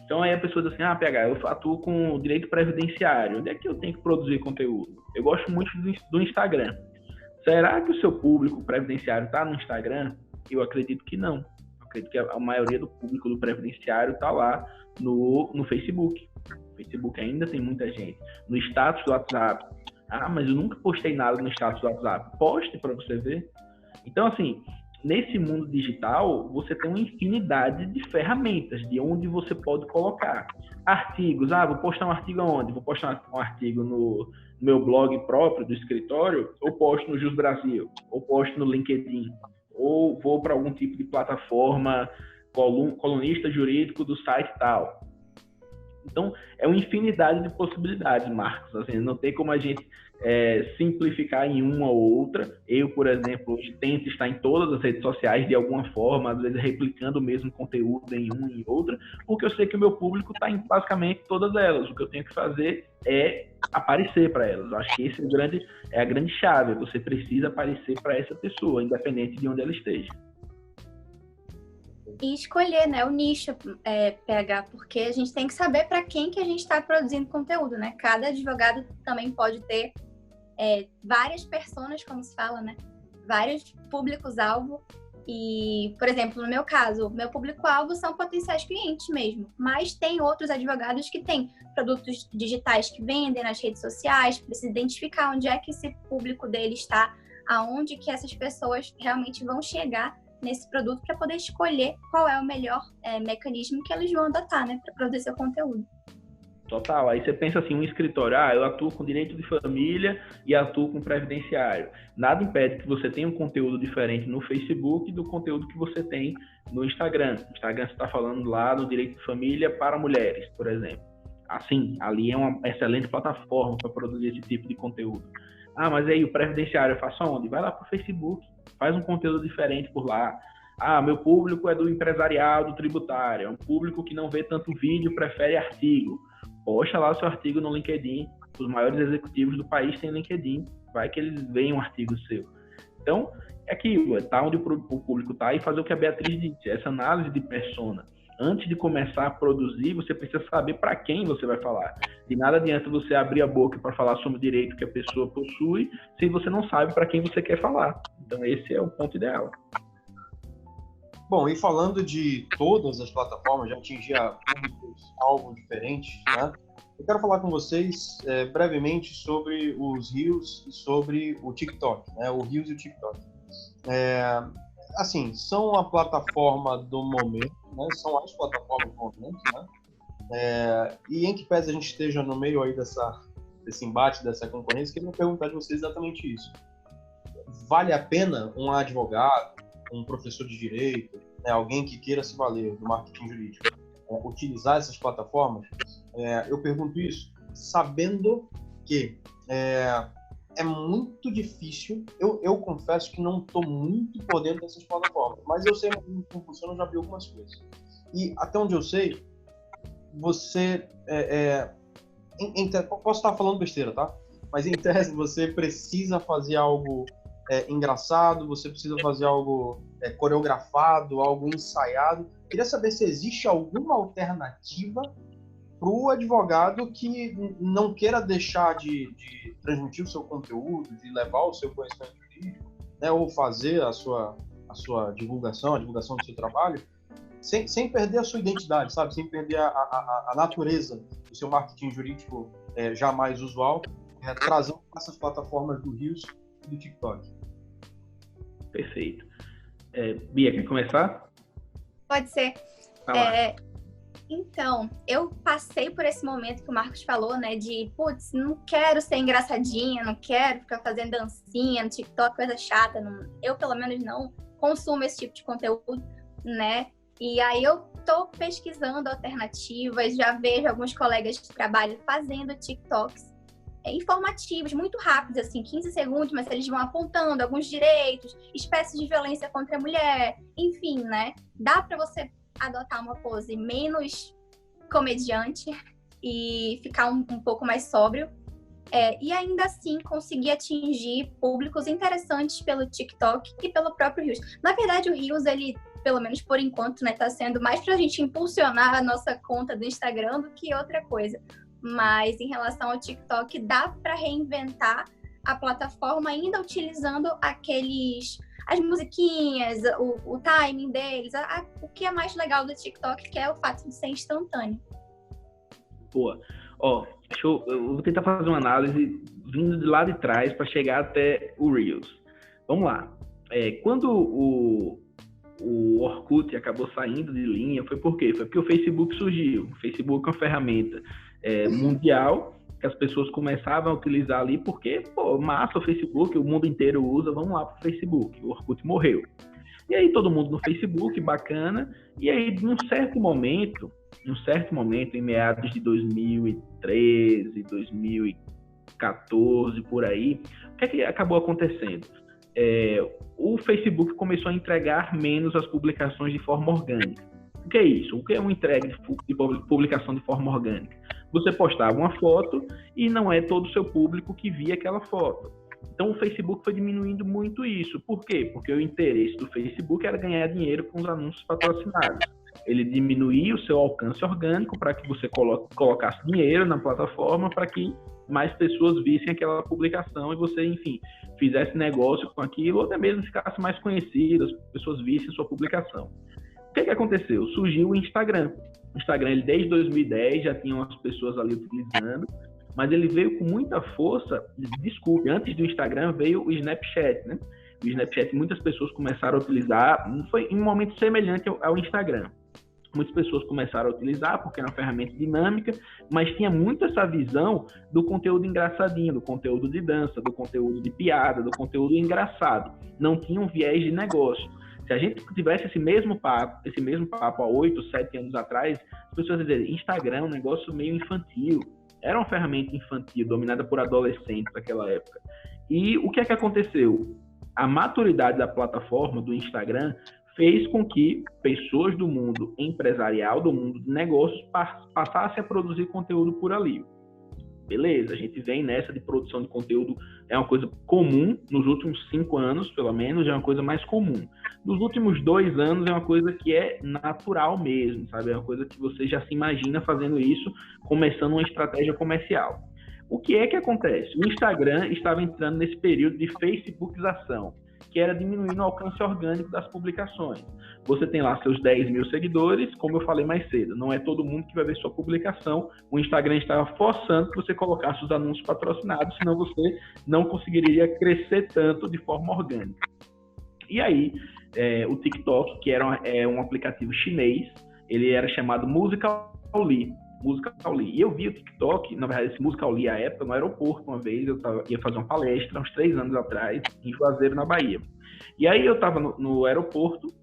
Então aí a pessoa diz assim, PH, eu atuo com direito previdenciário, onde é que eu tenho que produzir conteúdo? Eu gosto muito do Instagram. Será que o seu público previdenciário está no Instagram? Eu acredito que não. Eu acredito que a maioria do público do previdenciário está lá no Facebook. No Facebook ainda tem muita gente. No status do WhatsApp. Mas eu nunca postei nada no status do WhatsApp. Poste para você ver. Então, assim, nesse mundo digital, você tem uma infinidade de ferramentas de onde você pode colocar. Artigos. Vou postar um artigo aonde? Vou postar um artigo no meu blog próprio do escritório, ou posto no Jus Brasil, ou posto no LinkedIn, ou vou para algum tipo de plataforma, colunista jurídico do site tal. Então, é uma infinidade de possibilidades, Marcos. Assim, não tem como a gente simplificar em uma ou outra. Eu, por exemplo, hoje tento estar em todas as redes sociais de alguma forma, às vezes replicando o mesmo conteúdo em uma e em outra, porque eu sei que o meu público está em basicamente todas elas. O que eu tenho que fazer é aparecer para elas. Eu acho que esse é a grande chave. Você precisa aparecer para essa pessoa, independente de onde ela esteja. E escolher, né, o nicho, PH, porque a gente tem que saber para quem que a gente está produzindo conteúdo, né? Cada advogado também pode ter várias personas, como se fala, né? Vários públicos-alvo. E, por exemplo, no meu caso, meu público-alvo são potenciais clientes mesmo. Mas tem outros advogados que têm produtos digitais que vendem nas redes sociais, precisa identificar onde é que esse público dele está, aonde que essas pessoas realmente vão chegar nesse produto para poder escolher qual é o melhor mecanismo que eles vão adotar, né, para produzir seu conteúdo. Total. Aí você pensa assim, um escritório, eu atuo com direito de família e atuo com previdenciário. Nada impede que você tenha um conteúdo diferente no Facebook do conteúdo que você tem no Instagram. No Instagram você está falando lá do direito de família para mulheres, por exemplo. Assim, ali é uma excelente plataforma para produzir esse tipo de conteúdo. Mas aí o previdenciário eu faço aonde? Vai lá para o Facebook, faz um conteúdo diferente por lá. Meu público é do empresariado tributário, é um público que não vê tanto vídeo, prefere artigo. Posta lá o seu artigo no LinkedIn. Os maiores executivos do país têm LinkedIn. Vai que eles veem um artigo seu. Então, é aquilo, tá onde o público está e fazer o que a Beatriz disse, essa análise de persona. Antes de começar a produzir, você precisa saber para quem você vai falar. De nada adianta você abrir a boca para falar sobre o direito que a pessoa possui, se você não sabe para quem você quer falar. Então, esse é o ponto ideal. Bom, e falando de todas as plataformas, já atingi algo diferente, né? Eu quero falar com vocês brevemente sobre os Reels e sobre o TikTok, né? O Reels e o TikTok. Assim, são a plataforma do momento, né? São as plataformas do momento, né? E em que pese a gente esteja no meio aí desse embate, dessa concorrência, queria perguntar de vocês exatamente isso. Vale a pena um advogado, um professor de direito, né, alguém que queira se valer do marketing jurídico, utilizar essas plataformas? Eu pergunto isso sabendo que é muito difícil. Eu confesso que não estou muito por dentro dessas plataformas, mas eu sei como funciona, eu já vi algumas coisas. E até onde eu sei, você... posso estar falando besteira, tá? Mas em tese você precisa fazer algo engraçado, você precisa fazer algo coreografado, algo ensaiado. Queria saber se existe alguma alternativa para o advogado que não queira deixar de transmitir o seu conteúdo, de levar o seu conhecimento jurídico, né, ou fazer a sua divulgação, a divulgação do seu trabalho, sem perder a sua identidade, sabe? Sem perder a natureza do seu marketing jurídico jamais usual, trazendo essas plataformas do Reels e do TikTok. Perfeito. Bia, quer começar? Pode ser. Então, eu passei por esse momento que o Marcos falou, né? De, putz, não quero ser engraçadinha, não quero ficar fazendo dancinha no TikTok, coisa chata. Eu, pelo menos, não consumo esse tipo de conteúdo, né? E aí eu tô pesquisando alternativas, já vejo alguns colegas de trabalho fazendo TikToks. informativos, muito rápidos, assim, 15 segundos, mas eles vão apontando alguns direitos, espécies de violência contra a mulher, enfim, né? Dá para você adotar uma pose menos comediante e ficar um pouco mais sóbrio. E ainda assim conseguir atingir públicos interessantes pelo TikTok e pelo próprio Reels. Na verdade, o Reels, ele, pelo menos por enquanto, né, tá sendo mais pra gente impulsionar a nossa conta do Instagram do que outra coisa. Mas em relação ao TikTok, dá para reinventar a plataforma ainda utilizando as musiquinhas, o timing deles, o que é mais legal do TikTok, que é o fato de ser instantâneo. Boa. Eu vou tentar fazer uma análise vindo de lá de trás para chegar até o Reels. Vamos lá. Quando o Orkut acabou saindo de linha, foi por quê? Foi porque o Facebook surgiu. O Facebook é uma ferramenta mundial que as pessoas começavam a utilizar ali porque, massa o Facebook, o mundo inteiro usa, vamos lá pro Facebook. O Orkut morreu. E aí todo mundo no Facebook, bacana. E aí, num certo momento, em meados de 2013, 2014, por aí, o que é que acabou acontecendo? O Facebook começou a entregar menos as publicações de forma orgânica. O que é isso? O que é uma entrega de publicação de forma orgânica? Você postava uma foto e não é todo o seu público que via aquela foto. Então o Facebook foi diminuindo muito isso. Por quê? Porque o interesse do Facebook era ganhar dinheiro com os anúncios patrocinados. Ele diminuía o seu alcance orgânico para que você colocasse dinheiro na plataforma para que mais pessoas vissem aquela publicação e você, enfim, fizesse negócio com aquilo ou até mesmo ficasse mais conhecido, as pessoas vissem sua publicação. O que aconteceu? Surgiu o Instagram. O Instagram, ele, desde 2010, já tinham as pessoas ali utilizando, mas ele veio com muita força. Desculpe, antes do Instagram veio o Snapchat, né? O Snapchat, muitas pessoas começaram a utilizar, foi em um momento semelhante ao Instagram. Muitas pessoas começaram a utilizar porque era uma ferramenta dinâmica, mas tinha muito essa visão do conteúdo engraçadinho, do conteúdo de dança, do conteúdo de piada, do conteúdo engraçado. Não tinha um viés de negócio. Se a gente tivesse esse mesmo papo há 8, 7 anos atrás, as pessoas diziam, Instagram é um negócio meio infantil. Era uma ferramenta infantil, dominada por adolescentes naquela época. E o que é que aconteceu? A maturidade da plataforma, do Instagram, fez com que pessoas do mundo empresarial, do mundo de negócios, passassem a produzir conteúdo por ali. Beleza, a gente vem nessa de produção de conteúdo, é uma coisa comum, nos últimos 5 anos, pelo menos, é uma coisa mais comum. Nos últimos 2 anos é uma coisa que é natural mesmo, sabe? É uma coisa que você já se imagina fazendo isso, começando uma estratégia comercial. O que é que acontece? O Instagram estava entrando nesse período de facebookização, que era diminuindo o alcance orgânico das publicações. Você tem lá seus 10 mil seguidores, como eu falei mais cedo, não é todo mundo que vai ver sua publicação. O Instagram estava forçando que você colocasse os anúncios patrocinados, senão você não conseguiria crescer tanto de forma orgânica. E aí, o TikTok, que era um aplicativo chinês, ele era chamado Musical.ly. E eu vi o TikTok, na verdade, esse Musical.ly à época, no aeroporto uma vez, ia fazer uma palestra, uns 3 anos atrás, em Juazeiro, na Bahia. E aí eu estava no aeroporto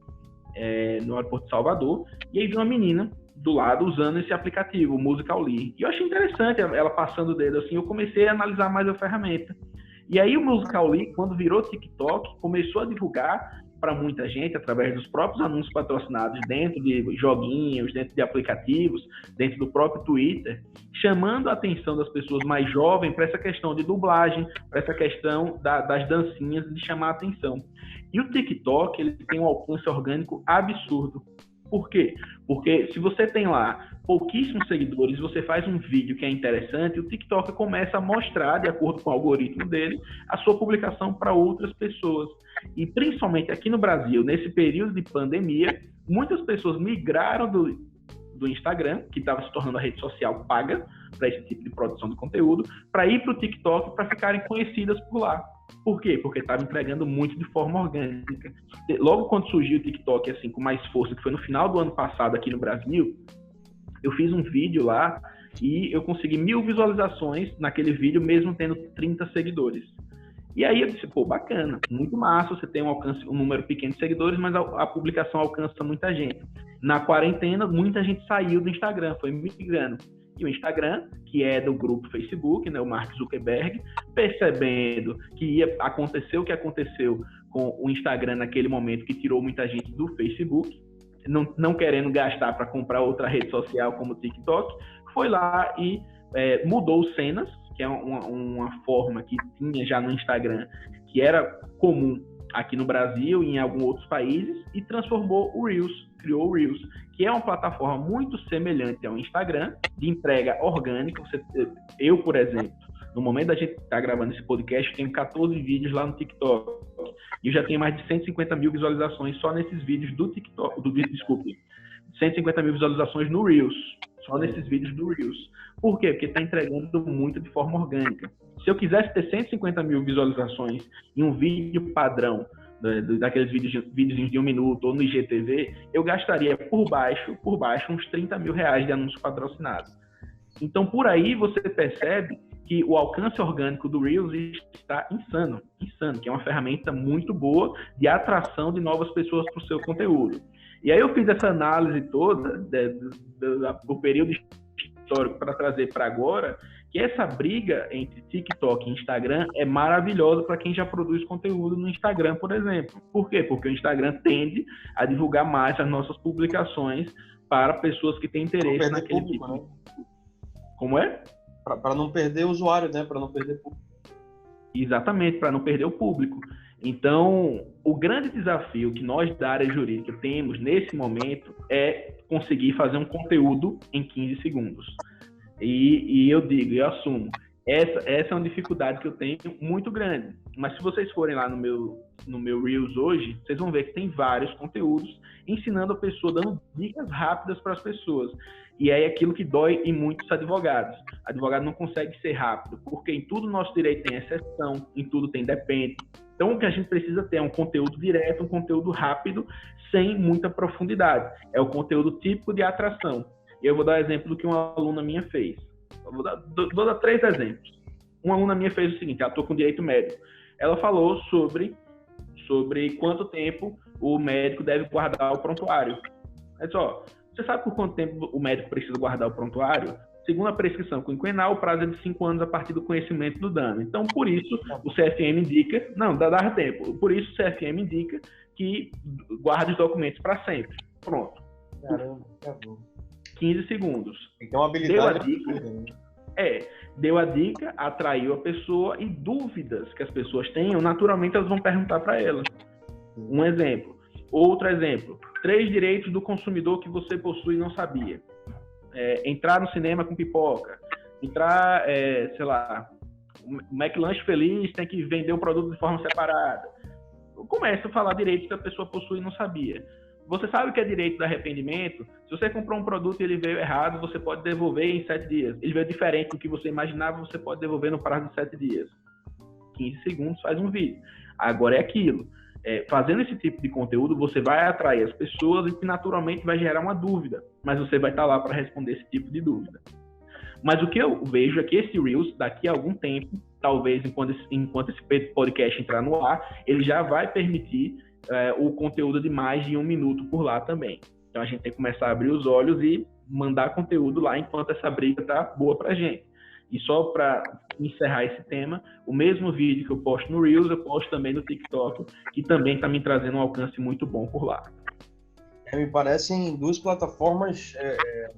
de Salvador, e aí vi uma menina do lado usando esse aplicativo, o Musical.ly. E eu achei interessante ela passando o dedo assim, eu comecei a analisar mais a ferramenta. E aí o Musical.ly, quando virou TikTok, começou a divulgar para muita gente, através dos próprios anúncios patrocinados dentro de joguinhos, dentro de aplicativos, dentro do próprio Twitter, chamando a atenção das pessoas mais jovens para essa questão de dublagem, para essa questão das dancinhas, de chamar a atenção. E o TikTok, ele tem um alcance orgânico absurdo. Por quê? Porque se você tem lá pouquíssimos seguidores, você faz um vídeo que é interessante, o TikTok começa a mostrar, de acordo com o algoritmo dele, a sua publicação para outras pessoas. E principalmente aqui no Brasil, nesse período de pandemia, muitas pessoas migraram do Instagram, que estava se tornando a rede social paga para esse tipo de produção de conteúdo, para ir para o TikTok para ficarem conhecidas por lá. Por quê? Porque estava entregando muito de forma orgânica. Logo quando surgiu o TikTok assim, com mais força, que foi no final do ano passado aqui no Brasil, eu fiz um vídeo lá e eu consegui 1000 visualizações naquele vídeo, mesmo tendo 30 seguidores. E aí eu disse, bacana, muito massa, você tem um número pequeno de seguidores, mas a publicação alcança muita gente. Na quarentena, muita gente saiu do Instagram, foi migrando. E o Instagram, que é do grupo Facebook, né, o Mark Zuckerberg, percebendo que ia acontecer o que aconteceu com o Instagram naquele momento, que tirou muita gente do Facebook, não querendo gastar para comprar outra rede social como o TikTok, foi lá e mudou o Cenas, que é uma forma que tinha já no Instagram, que era comum aqui no Brasil e em alguns outros países, e transformou o Reels, criou o Reels, que é uma plataforma muito semelhante ao Instagram, de entrega orgânica. Eu, por exemplo, no momento da gente estar gravando esse podcast, tenho 14 vídeos lá no TikTok, e eu já tenho mais de 150 mil visualizações só nesses vídeos do TikTok, 150 mil visualizações no Reels, só nesses vídeos do Reels. Por quê? Porque está entregando muito de forma orgânica. Se eu quisesse ter 150 mil visualizações em um vídeo padrão, daqueles vídeos de 1 minuto ou no IGTV, eu gastaria por baixo uns 30 mil reais de anúncio patrocinado. Então, por aí você percebe que o alcance orgânico do Reels está insano, que é uma ferramenta muito boa de atração de novas pessoas para o seu conteúdo. E aí eu fiz essa análise toda do período histórico para trazer para agora, que essa briga entre TikTok e Instagram é maravilhosa para quem já produz conteúdo no Instagram, por exemplo. Por quê? Porque o Instagram tende a divulgar mais as nossas publicações para pessoas que têm interesse naquele público, tipo. Né? Como é? Para não perder o usuário, né? Para não perder público. Exatamente, para não perder o público. Então, o grande desafio que nós da área jurídica temos nesse momento é conseguir fazer um conteúdo em 15 segundos. E eu digo, eu assumo, essa é uma dificuldade que eu tenho muito grande. Mas se vocês forem lá no meu Reels hoje, vocês vão ver que tem vários conteúdos ensinando a pessoa, dando dicas rápidas para as pessoas. E aí é aquilo que dói em muitos advogados. O advogado não consegue ser rápido, porque em tudo nosso direito tem exceção, em tudo tem depende. Então, o que a gente precisa ter é um conteúdo direto, um conteúdo rápido, sem muita profundidade. É o conteúdo típico de atração. E eu vou dar exemplo do que uma aluna minha fez. Vou dar 3 exemplos. Uma aluna minha fez o seguinte, ela atua com direito médico. Ela falou sobre quanto tempo o médico deve guardar o prontuário. É só, você sabe por quanto tempo o médico precisa guardar o prontuário? Segundo a prescrição quinquenal, o prazo é de 5 anos a partir do conhecimento do dano. Então, por isso, o CFM indica... Não, dá tempo. Por isso, o CFM indica que guarde os documentos para sempre. Pronto. Caramba, acabou. 15 segundos. Tem uma habilidade. Deu a dica, atraiu a pessoa, e dúvidas que as pessoas tenham, naturalmente elas vão perguntar para ela. Um exemplo. Outro exemplo. 3 direitos do consumidor que você possui e não sabia. Entrar no cinema com pipoca. Entrar, sei lá, o McLanche Feliz tem que vender o produto de forma separada. Começa a falar direitos que a pessoa possui e não sabia. Você sabe o que é direito de arrependimento? Se você comprou um produto e ele veio errado, você pode devolver em 7 dias. Ele veio diferente do que você imaginava, você pode devolver no prazo de 7 dias. 15 segundos faz um vídeo. Agora é aquilo. Fazendo esse tipo de conteúdo, você vai atrair as pessoas e que naturalmente vai gerar uma dúvida. Mas você vai estar lá para responder esse tipo de dúvida. Mas o que eu vejo é que esse Reels, daqui a algum tempo, talvez enquanto esse podcast entrar no ar, ele já vai permitir o conteúdo de mais de 1 minuto por lá também. Então a gente tem que começar a abrir os olhos e mandar conteúdo lá enquanto essa briga tá boa pra gente. E só para encerrar esse tema, o mesmo vídeo que eu posto no Reels, eu posto também no TikTok, que também está me trazendo um alcance muito bom por lá. Me parecem 2 plataformas,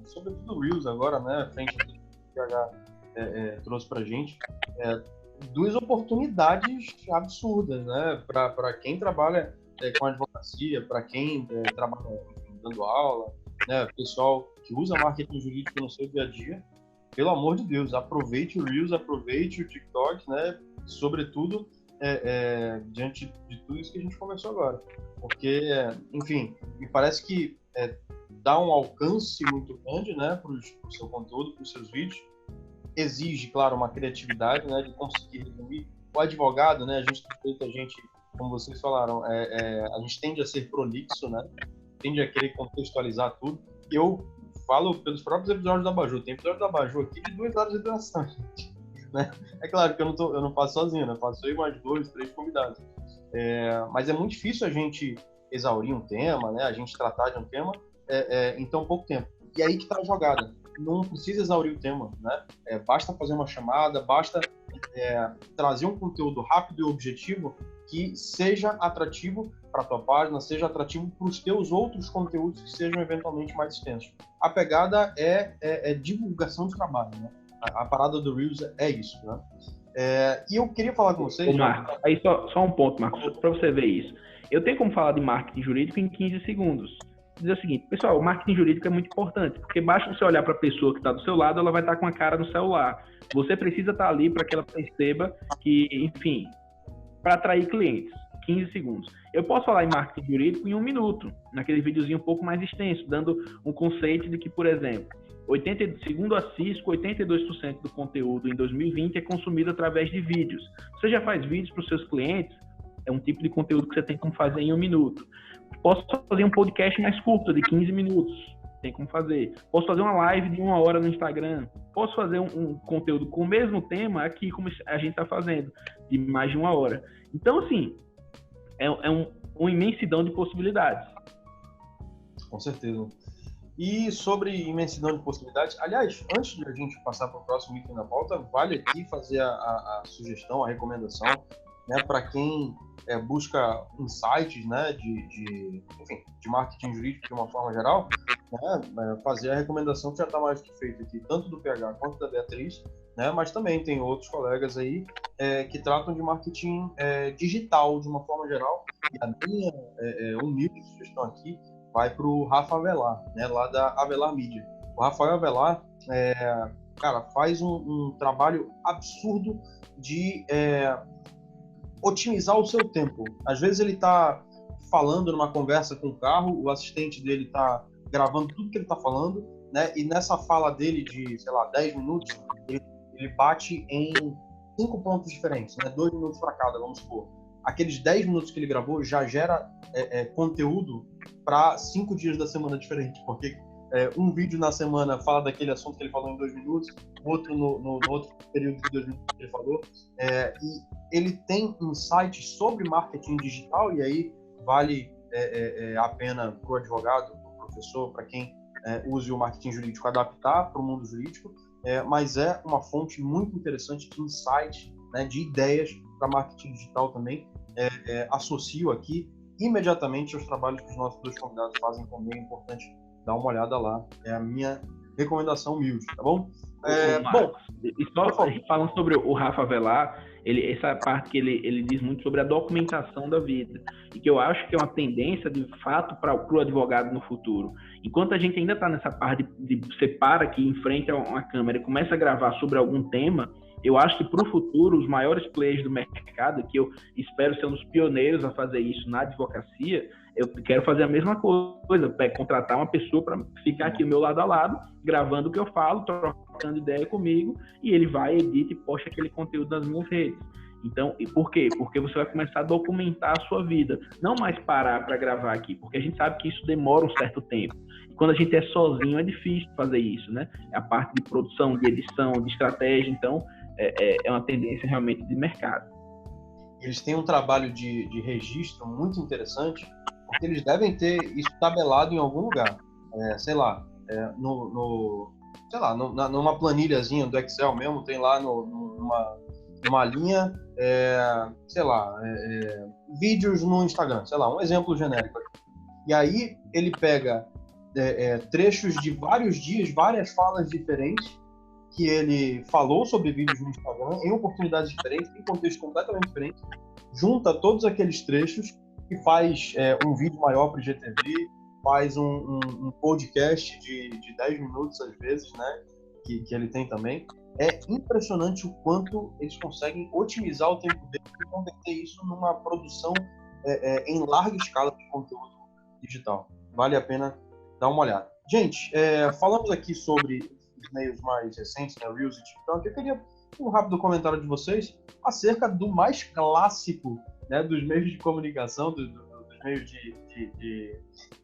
sobretudo o Reels agora, né, frente ao que o PH trouxe pra gente, 2 oportunidades absurdas, né, para quem trabalha com advocacia, para quem trabalha dando aula, né, pessoal que usa marketing jurídico no seu dia a dia. Pelo amor de Deus, aproveite o Reels, aproveite o TikTok, né? Sobretudo diante de tudo isso que a gente conversou agora. Porque, enfim, me parece que dá um alcance muito grande, né, para o seu conteúdo, para os seus vídeos. Exige, claro, uma criatividade, né, de conseguir resumir. O advogado, né, a gente, como vocês falaram, a gente tende a ser prolixo, né? Tende a querer contextualizar tudo. Eu falo pelos próprios episódios da Abajur. Tem episódio da Abajur aqui de 2 horas de duração, gente. Né? É claro que eu não faço sozinho, né? Eu faço eu e mais 2, 3 convidados. Mas é muito difícil a gente exaurir um tema, né? A gente tratar de um tema em tão pouco tempo. E aí que está a jogada. não precisa exaurir o tema, né? Basta fazer uma chamada, basta trazer um conteúdo rápido e objetivo que seja atrativo para a tua página, seja atrativo para os teus outros conteúdos que sejam eventualmente mais extensos. A pegada é divulgação de trabalho, né? A parada do Reels é isso, né? E eu queria falar com vocês... Ô, Marcos, aí só um ponto, Marcos, para você ver isso. Eu tenho como falar de marketing jurídico em 15 segundos. Dizer o seguinte, pessoal, o marketing jurídico é muito importante, porque basta você olhar para a pessoa que está do seu lado, ela vai estar com a cara no celular. Você precisa estar ali para que ela perceba que, enfim, para atrair clientes. 15 segundos. Eu posso falar em marketing jurídico em 1 minuto, naquele videozinho um pouco mais extenso, dando um conceito de que, por exemplo, segundo a Cisco, 82% do conteúdo em 2020 é consumido através de vídeos. Você já faz vídeos para os seus clientes? É um tipo de conteúdo que você tem como fazer em 1 minuto. Posso fazer um podcast mais curto, de 15 minutos. Tem como fazer. Posso fazer uma live de 1 hora no Instagram. Posso fazer um conteúdo com o mesmo tema aqui, como a gente está fazendo, de mais de 1 hora. Então, assim, é uma imensidão de possibilidades. Com certeza. E sobre imensidão de possibilidades, aliás, antes de a gente passar para o próximo item da pauta, vale aqui fazer a sugestão, a recomendação, né, para quem busca insights, né, de marketing jurídico de uma forma geral, né, fazer a recomendação que já está mais que feita aqui, tanto do PH quanto da Beatriz, né, mas também tem outros colegas aí que tratam de marketing digital de uma forma geral. E a minha humilde sugestão aqui vai para o Rafa Avelar, né, lá da Avelar Media. O Rafael Avelar, cara, faz um trabalho absurdo de otimizar o seu tempo. Às vezes ele está falando numa conversa com o carro, o assistente dele está gravando tudo que ele está falando, né, e nessa fala dele de, sei lá, 10 minutos, ele bate em 5 pontos diferentes, né, 2 minutos para cada, vamos supor. Aqueles 10 minutos que ele gravou já gera conteúdo para 5 dias da semana diferentes, porque um vídeo na semana fala daquele assunto que ele falou em 2 minutos, outro no outro período de 2 minutos que ele falou, e ele tem insights sobre marketing digital, e aí vale a pena para o advogado, para o professor, para quem use o marketing jurídico, adaptar para o mundo jurídico, mas é uma fonte muito interessante de insights, né, de ideias para marketing digital também. Associo aqui imediatamente aos trabalhos que os nossos 2 convidados fazem também, é importante dar uma olhada lá. É a minha recomendação humilde, tá bom? Bom, e só falando sobre o Rafa Avelar, essa parte que ele diz muito sobre a documentação da vida, e que eu acho que é uma tendência de fato para o advogado no futuro. Enquanto a gente ainda está nessa parte de você para aqui em frente a uma câmera e começa a gravar sobre algum tema, eu acho que para o futuro, os maiores players do mercado, que eu espero ser um dos pioneiros a fazer isso na advocacia, eu quero fazer a mesma coisa, contratar uma pessoa para ficar aqui ao meu lado a lado, gravando o que eu falo, trocando ideia comigo, e ele vai, edita e posta aquele conteúdo nas minhas redes. Então, e por quê? Porque você vai começar a documentar a sua vida, não mais parar para gravar aqui, porque a gente sabe que isso demora um certo tempo. E quando a gente é sozinho, é difícil fazer isso, né? É a parte de produção, de edição, de estratégia, então é uma tendência realmente de mercado. Eles têm um trabalho de registro muito interessante, porque eles devem ter isso tabelado em algum lugar. Sei lá, numa planilhazinha do Excel mesmo, tem lá numa linha, vídeos no Instagram, sei lá, um exemplo genérico. E aí ele pega trechos de vários dias, várias falas diferentes, que ele falou sobre vídeos no Instagram, em oportunidades diferentes, em contextos completamente diferentes, junta todos aqueles trechos e faz um vídeo maior para o IGTV, faz um podcast de 10 minutos às vezes, né, que ele tem também. É impressionante o quanto eles conseguem otimizar o tempo deles e converter isso numa produção em larga escala de conteúdo digital. Vale a pena dar uma olhada. Gente, falamos aqui sobre os meios mais recentes, né, Reels e TikTok. Eu queria um rápido comentário de vocês acerca do mais clássico, né, dos meios de comunicação, dos meios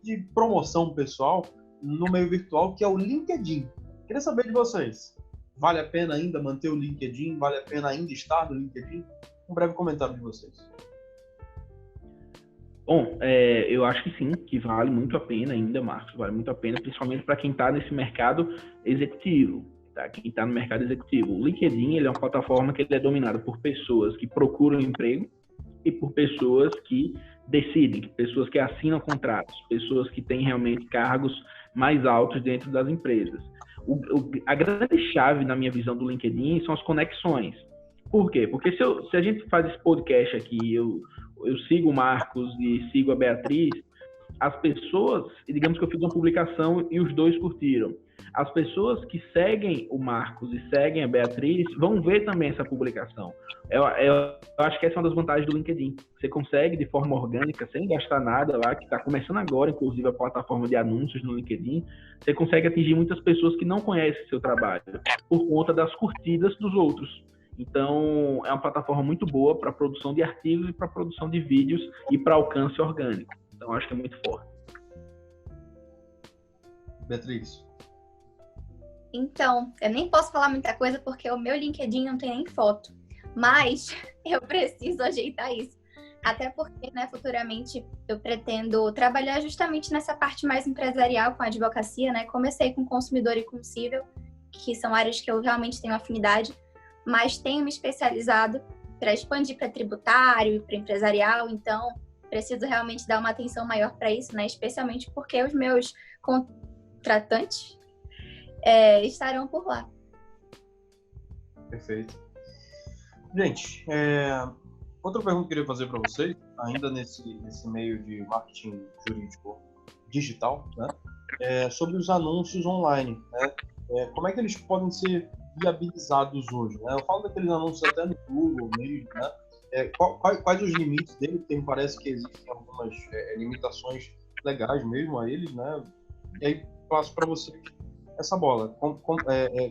de promoção pessoal no meio virtual, que é o LinkedIn. Queria saber de vocês. Vale a pena ainda manter o LinkedIn? Vale a pena ainda estar no LinkedIn? Um breve comentário de vocês. Bom, eu acho que sim, que vale muito a pena ainda, Marcos, vale muito a pena, principalmente para quem está nesse mercado executivo, tá? Quem está no mercado executivo. O LinkedIn, ele é uma plataforma que ele é dominado por pessoas que procuram emprego e por pessoas que decidem, pessoas que assinam contratos, pessoas que têm realmente cargos mais altos dentro das empresas. A grande chave, na minha visão, do LinkedIn são as conexões. Por quê? Porque se a gente faz esse podcast aqui, eu sigo o Marcos e sigo a Beatriz, as pessoas, digamos que eu fiz uma publicação e os dois curtiram. As pessoas que seguem o Marcos e seguem a Beatriz vão ver também essa publicação. Eu acho que essa é uma das vantagens do LinkedIn. Você consegue, de forma orgânica, sem gastar nada lá, que está começando agora, inclusive, a plataforma de anúncios no LinkedIn, você consegue atingir muitas pessoas que não conhecem seu trabalho, por conta das curtidas dos outros. Então, é uma plataforma muito boa para produção de artigos e para produção de vídeos e para alcance orgânico. Então, acho que é muito forte. Beatriz. Então, eu nem posso falar muita coisa porque o meu LinkedIn não tem nem foto. Mas eu preciso ajeitar isso. Até porque, né, futuramente eu pretendo trabalhar justamente nessa parte mais empresarial com a advocacia, né? Comecei com consumidor e com cível, que são áreas que eu realmente tenho afinidade, mas tenho me especializado para expandir para tributário e para empresarial, então preciso realmente dar uma atenção maior para isso, né? Especialmente porque os meus contratantes estarão por lá. Perfeito. Gente, outra pergunta que eu queria fazer para vocês, ainda nesse meio de marketing jurídico digital, né? Sobre os anúncios online, né? Como é que eles podem ser viabilizados hoje, né? Eu falo daqueles anúncios até no Google mesmo, né? Quais os limites dele? Porque me parece que existem algumas limitações legais mesmo a eles, né? E aí passo para vocês essa bola.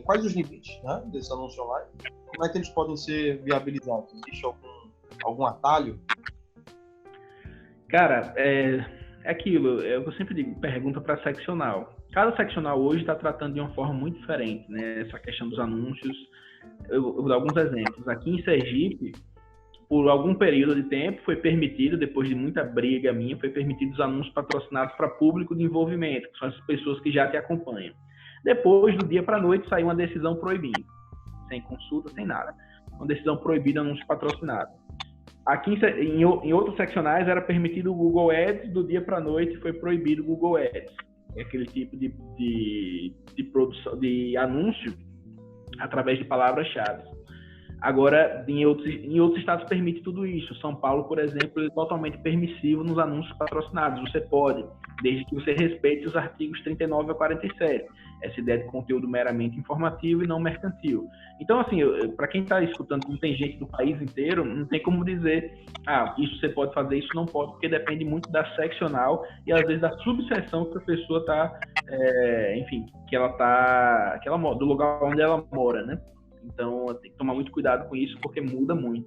Quais os limites, né, desse anúncio online? Como é que eles podem ser viabilizados? Existe algum atalho? Cara, é aquilo, é o que eu sempre digo, pergunta para seccional. Cada seccional hoje está tratando de uma forma muito diferente, né? Essa questão dos anúncios. Eu vou dar alguns exemplos. Aqui em Sergipe, por algum período de tempo, foi permitido, depois de muita briga minha, foi permitido os anúncios patrocinados para público de envolvimento, que são as pessoas que já te acompanham. Depois, do dia para a noite, saiu uma decisão proibindo, sem consulta, sem nada. Uma decisão proibida, anúncio patrocinado. Aqui, em outros seccionais, era permitido o Google Ads, do dia para a noite foi proibido o Google Ads. É aquele tipo de produção, de anúncio através de palavras-chave. Agora, em outros estados permite tudo isso. São Paulo, por exemplo, é totalmente permissivo nos anúncios patrocinados. Você pode, desde que você respeite os artigos 39 a 47. Essa ideia de conteúdo meramente informativo e não mercantil. Então, assim, para quem está escutando, como tem gente do país inteiro, não tem como dizer, isso você pode fazer, isso não pode, porque depende muito da seccional e, às vezes, da subseção que a pessoa está, do lugar onde ela mora, né? Então, tem que tomar muito cuidado com isso, porque muda muito.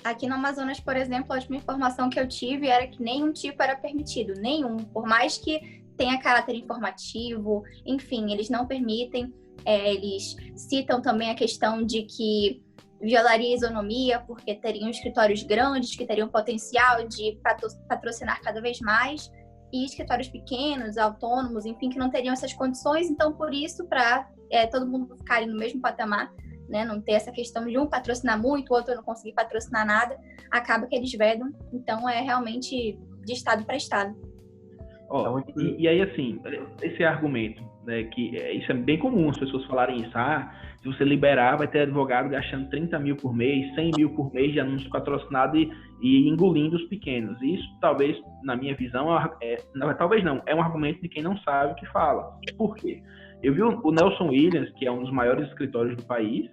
Aqui no Amazonas, por exemplo, a última informação que eu tive era que nenhum tipo era permitido, nenhum. Por mais que tenha caráter informativo, enfim, eles não permitem. Eles citam também a questão de que violaria a isonomia, porque teriam escritórios grandes que teriam potencial de patrocinar cada vez mais, e escritórios pequenos, autônomos, enfim, que não teriam essas condições. Então, por isso, para todo mundo ficar no mesmo patamar, né, não ter essa questão de um patrocinar muito, o outro não conseguir patrocinar nada, acaba que eles vedam. Então, é realmente de estado para estado. E aí, assim, esse argumento, né, que isso é bem comum, as pessoas falarem isso, se você liberar, vai ter advogado gastando 30 mil por mês, 100 mil por mês de anúncio patrocinado e engolindo os pequenos. Isso, talvez, na minha visão, talvez não, é um argumento de quem não sabe o que fala. Por quê? Eu vi o Nelson Williams, que é um dos maiores escritórios do país,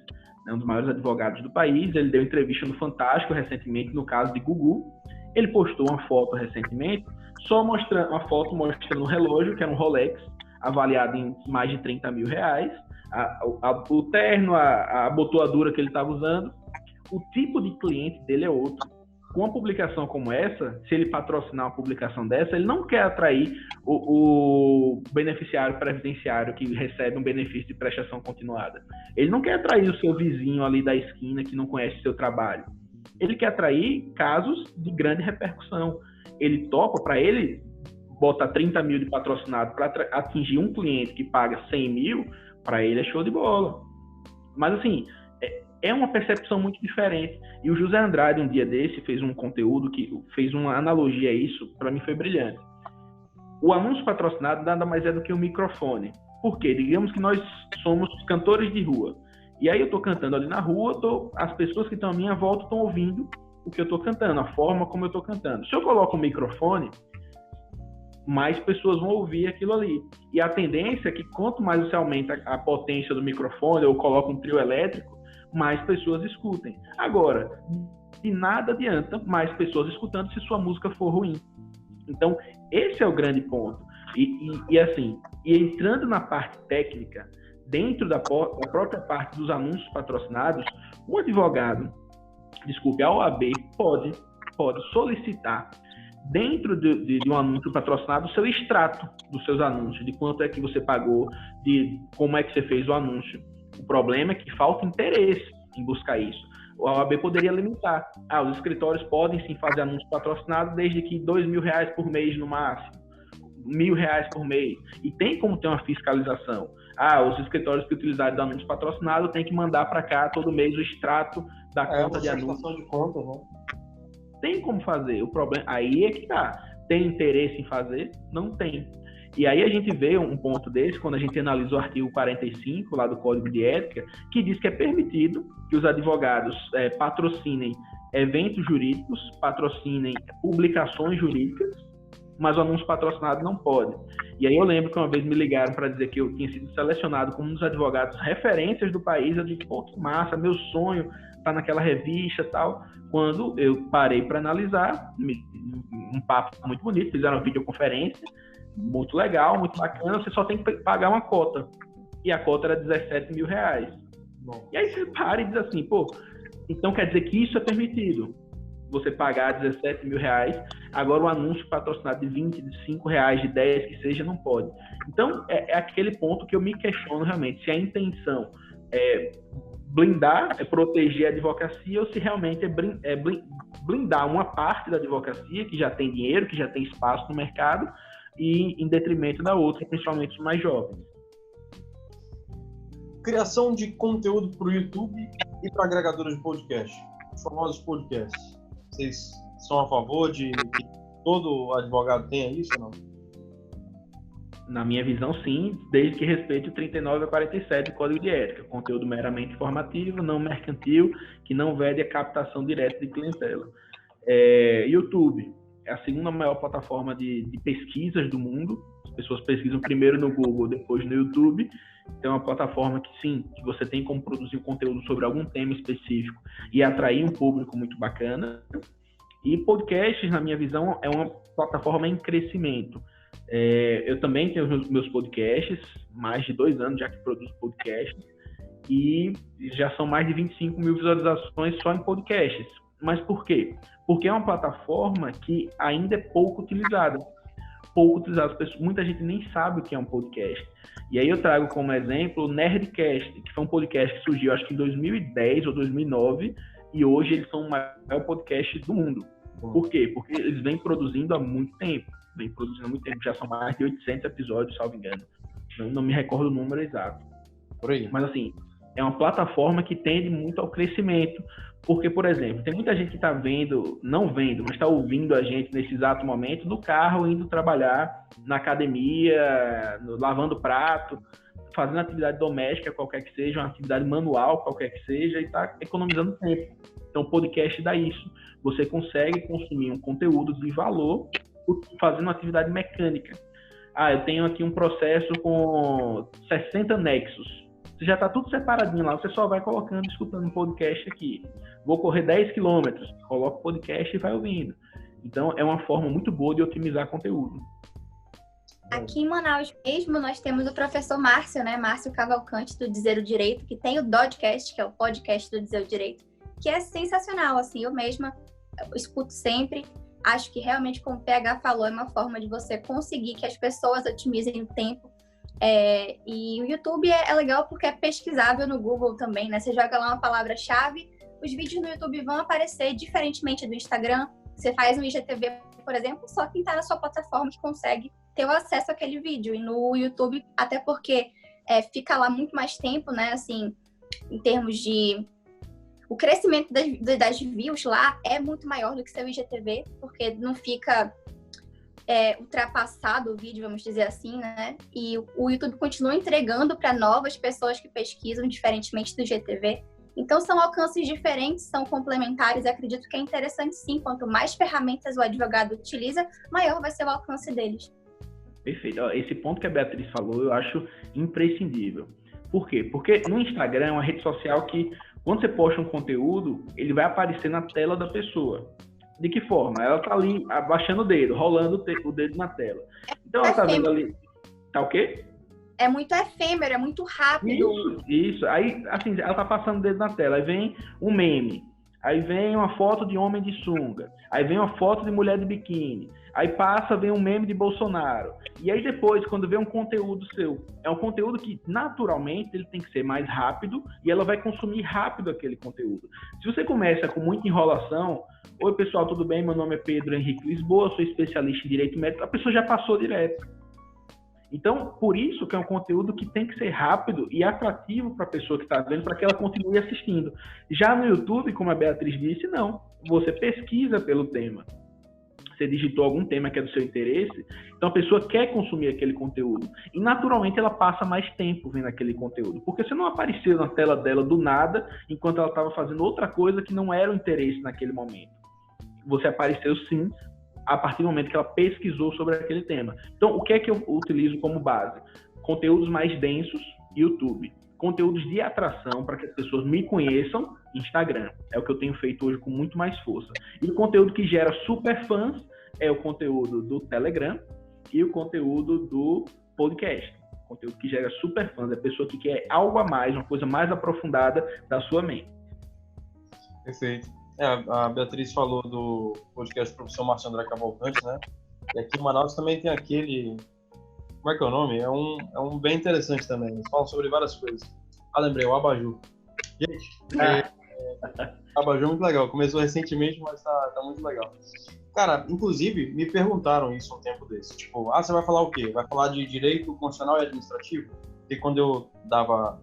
né, um dos maiores advogados do país, ele deu entrevista no Fantástico recentemente, no caso de Gugu. Ele postou uma foto recentemente, só mostrando uma foto mostrando um relógio, que era um Rolex, avaliado em mais de 30 mil reais, o terno, a botoadura que ele estava usando. O tipo de cliente dele é outro. Com uma publicação como essa, se ele patrocinar uma publicação dessa, ele não quer atrair o beneficiário previdenciário que recebe um benefício de prestação continuada. Ele não quer atrair o seu vizinho ali da esquina que não conhece seu trabalho. Ele quer atrair casos de grande repercussão. ele topa, para ele botar 30 mil de patrocinado para atingir um cliente que paga 100 mil, para ele é show de bola. Mas assim, é uma percepção muito diferente. E o José Andrade, um dia desse, fez um conteúdo que fez uma analogia a isso, para mim foi brilhante. O anúncio patrocinado nada mais é do que um microfone. Por quê? Digamos que nós somos cantores de rua. E aí eu estou cantando ali na rua, as pessoas que estão à minha volta estão ouvindo o que eu estou cantando, a forma como eu estou cantando. Se eu coloco um microfone, mais pessoas vão ouvir aquilo ali. E a tendência é que quanto mais você aumenta a potência do microfone ou coloca um trio elétrico, mais pessoas escutem. Agora, de nada adianta mais pessoas escutando se sua música for ruim. Então, esse é o grande ponto. E assim, entrando na parte técnica, dentro da própria parte dos anúncios patrocinados, o advogado, a OAB pode solicitar dentro de um anúncio patrocinado o seu extrato dos seus anúncios, de quanto é que você pagou, de como é que você fez o anúncio. O problema é que falta interesse em buscar isso. A OAB poderia limitar. Os escritórios podem sim fazer anúncio patrocinado desde que R$2.000 por mês no máximo, R$1.000 por mês. E tem como ter uma fiscalização. Os escritórios que utilizarem anúncio patrocinado têm que mandar para cá todo mês o extrato da conta de anúncio. De conta, né? Tem como fazer. O problema aí é que tá. Tem interesse em fazer? Não tem. E aí a gente vê um ponto desse quando a gente analisa o artigo 45 lá do Código de Ética, que diz que é permitido que os advogados patrocinem eventos jurídicos, patrocinem publicações jurídicas, mas o anúncio patrocinado não pode. E aí eu lembro que uma vez me ligaram para dizer que eu tinha sido selecionado como um dos advogados referências do país. Eu disse, pô, que massa, meu sonho tá naquela revista e tal. Quando eu parei para analisar, um papo muito bonito, fizeram uma videoconferência, muito legal, muito bacana, você só tem que pagar uma cota. E a cota era R$17.000. Bom. E aí você para e diz assim, pô, então quer dizer que isso é permitido, você pagar R$17.000, agora o anúncio patrocinado de 20, de R$5, de 10, que seja, não pode. Então, é aquele ponto que eu me questiono realmente, se a intenção é blindar, é proteger a advocacia, ou se realmente é blindar uma parte da advocacia, que já tem dinheiro, que já tem espaço no mercado, e em detrimento da outra, principalmente os mais jovens. Criação de conteúdo para o YouTube e para agregadores de podcast, os famosos podcasts. Vocês são a favor de que todo advogado tenha isso ou não? Na minha visão, sim, desde que respeite o 39 a 47 do Código de Ética, conteúdo meramente informativo, não mercantil, que não vede a captação direta de clientela. YouTube é a segunda maior plataforma de pesquisas do mundo. As pessoas pesquisam primeiro no Google, depois no YouTube. Então é uma plataforma que sim, que você tem como produzir conteúdo sobre algum tema específico e atrair um público muito bacana. E podcasts, na minha visão, é uma plataforma em crescimento. Eu também tenho os meus podcasts, mais de 2 anos já que produzo podcasts, e já são mais de 25 mil visualizações só em podcasts. Mas por quê? Porque é uma plataforma que ainda é pouco utilizada. Muita gente nem sabe o que é um podcast. E aí eu trago como exemplo o Nerdcast, que foi um podcast que surgiu acho que em 2010 ou 2009, e hoje eles são o maior podcast do mundo. Por quê? Porque eles vêm produzindo há muito tempo. Já são mais de 800 episódios, salvo engano. Não me recordo o número exato. Por aí. Mas assim, é uma plataforma que tende muito ao crescimento. Porque, por exemplo, tem muita gente que está não vendo, mas está ouvindo a gente nesse exato momento no carro, indo trabalhar, na academia, lavando prato, fazendo atividade doméstica, qualquer que seja, uma atividade manual, qualquer que seja, e está economizando tempo. Então, o podcast dá isso. Você consegue consumir um conteúdo de valor fazendo uma atividade mecânica. Eu tenho aqui um processo com 60 nexos. Você já está tudo separadinho lá, você só vai colocando, escutando um podcast aqui. Vou correr 10 quilômetros, coloca o podcast e vai ouvindo. Então, é uma forma muito boa de otimizar conteúdo. Aqui em Manaus mesmo, nós temos o professor Márcio, né? Márcio Cavalcante, do Dizer o Direito, que tem o Dodcast, que é o podcast do Dizer o Direito, que é sensacional, assim, eu mesma escuto sempre. Acho que realmente, como o PH falou, é uma forma de você conseguir que as pessoas otimizem o tempo. E o YouTube é legal porque é pesquisável no Google também, né? Você joga lá uma palavra-chave, os vídeos no YouTube vão aparecer diferentemente do Instagram. Você faz um IGTV, por exemplo, só quem está na sua plataforma que consegue ter o acesso àquele vídeo. E no YouTube, até porque fica lá muito mais tempo, né? Assim, em termos de... O crescimento das views lá é muito maior do que seu IGTV, porque não fica ultrapassado o vídeo, vamos dizer assim, né? E o YouTube continua entregando para novas pessoas que pesquisam, diferentemente do IGTV. Então, são alcances diferentes, são complementares. Acredito que é interessante, sim. Quanto mais ferramentas o advogado utiliza, maior vai ser o alcance deles. Perfeito. Esse ponto que a Beatriz falou, eu acho imprescindível. Por quê? Porque no Instagram é uma rede social que, quando você posta um conteúdo, ele vai aparecer na tela da pessoa. De que forma? Ela tá ali abaixando o dedo, rolando o dedo na tela. Então ela tá vendo ali... Tá o quê? É muito efêmero, é muito rápido. Isso. Aí, assim, ela tá passando o dedo na tela. Aí vem um meme. Aí vem uma foto de homem de sunga. Aí vem uma foto de mulher de biquíni. Aí vem um meme de Bolsonaro. E aí depois, quando vem um conteúdo seu, é um conteúdo que, naturalmente, ele tem que ser mais rápido e ela vai consumir rápido aquele conteúdo. Se você começa com muita enrolação... Oi, pessoal, tudo bem? Meu nome é Pedro Henrique Lisboa, sou especialista em direito médico. A pessoa já passou direto. Então, por isso que é um conteúdo que tem que ser rápido e atrativo para a pessoa que está vendo, para que ela continue assistindo. Já no YouTube, como a Beatriz disse, não. Você pesquisa pelo tema. Você digitou algum tema que é do seu interesse, então a pessoa quer consumir aquele conteúdo. E, naturalmente, ela passa mais tempo vendo aquele conteúdo. Porque você não apareceu na tela dela do nada, enquanto ela estava fazendo outra coisa que não era o interesse naquele momento. Você apareceu, sim, a partir do momento que ela pesquisou sobre aquele tema. Então, o que é que eu utilizo como base? Conteúdos mais densos, YouTube. Conteúdos de atração para que as pessoas me conheçam, Instagram. É o que eu tenho feito hoje com muito mais força. E o conteúdo que gera super fãs é o conteúdo do Telegram e o conteúdo do podcast. O conteúdo que gera super fãs é a pessoa que quer algo a mais, uma coisa mais aprofundada da sua mente. Perfeito. A Beatriz falou do podcast do professor Márcio André Cavalcante, né? E aqui em Manaus também tem aquele... Como é que é o nome? É um bem interessante também. Eles falam sobre várias coisas. Lembrei, o Abajur. Gente, Abajur é muito legal. Começou recentemente, mas tá muito legal. Cara, inclusive, me perguntaram isso um tempo desse. Tipo, você vai falar o quê? Vai falar de direito constitucional e administrativo? Porque quando eu dava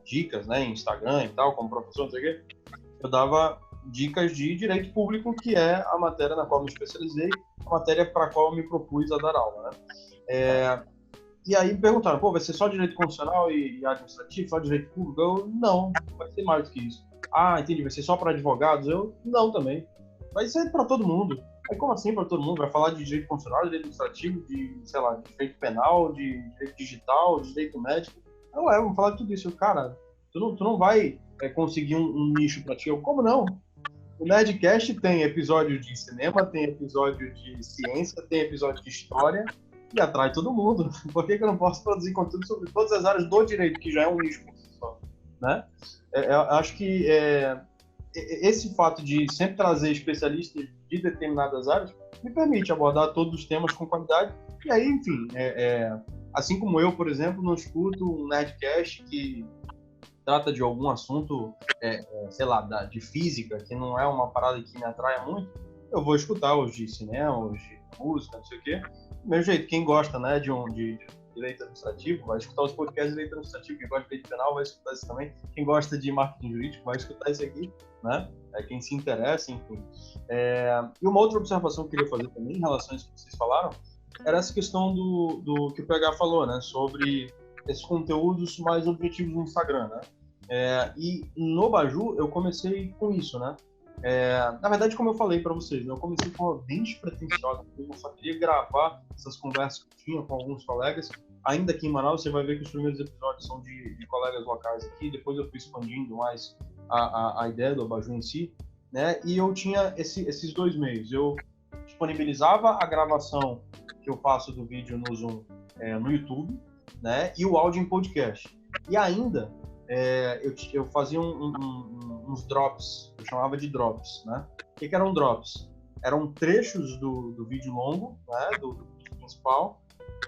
dicas, né, em Instagram e tal, como professor, não sei o quê, eu dava dicas de direito público, que é a matéria na qual me especializei, a matéria para a qual eu me propus a dar aula, né? E aí me perguntaram, vai ser só direito constitucional e administrativo, só direito público? Eu, não, vai ser mais do que isso. Entendi, vai ser só para advogados? Eu, não, também. Vai ser para todo mundo. Aí, como assim para todo mundo? Vai falar de direito constitucional, de direito administrativo, de, sei lá, de direito penal, de direito digital, de direito médico? Vamos falar de tudo isso. Cara, tu não vai conseguir um nicho para ti. Eu, como não? O Nerdcast tem episódio de cinema, tem episódio de ciência, tem episódio de história e atrai todo mundo. Por que eu não posso produzir conteúdo sobre todas as áreas do direito, que já é um nicho por si só, né? Eu acho que esse fato de sempre trazer especialistas de determinadas áreas me permite abordar todos os temas com qualidade. E aí, enfim, assim como eu, por exemplo, não escuto um Nerdcast que trata de algum assunto, sei lá, de física, que não é uma parada que me atrai muito, eu vou escutar os de cinema, os de música, não sei o quê. Do mesmo jeito, quem gosta, né, de direito administrativo vai escutar os podcasts de direito administrativo, quem gosta de direito penal vai escutar isso também, quem gosta de marketing jurídico vai escutar isso aqui, né, quem se interessa, enfim. E uma outra observação que eu queria fazer também, em relação a isso que vocês falaram, era essa questão do que o PH falou, né, sobre esses conteúdos mais objetivos no Instagram, né? E no Baju eu comecei com isso, né? Na verdade, como eu falei para vocês, né, eu comecei com uma bem despretensiosa, eu só queria gravar essas conversas que eu tinha com alguns colegas. Ainda aqui em Manaus, você vai ver que os primeiros episódios são de colegas locais aqui, depois eu fui expandindo mais a ideia do Baju em si, né? E eu tinha esses dois meios. Eu disponibilizava a gravação que eu faço do vídeo no Zoom no YouTube, né? E o áudio em podcast. E ainda eu fazia uns drops, eu chamava de drops, né? O que eram drops? Eram trechos do vídeo longo, né? Do vídeo principal,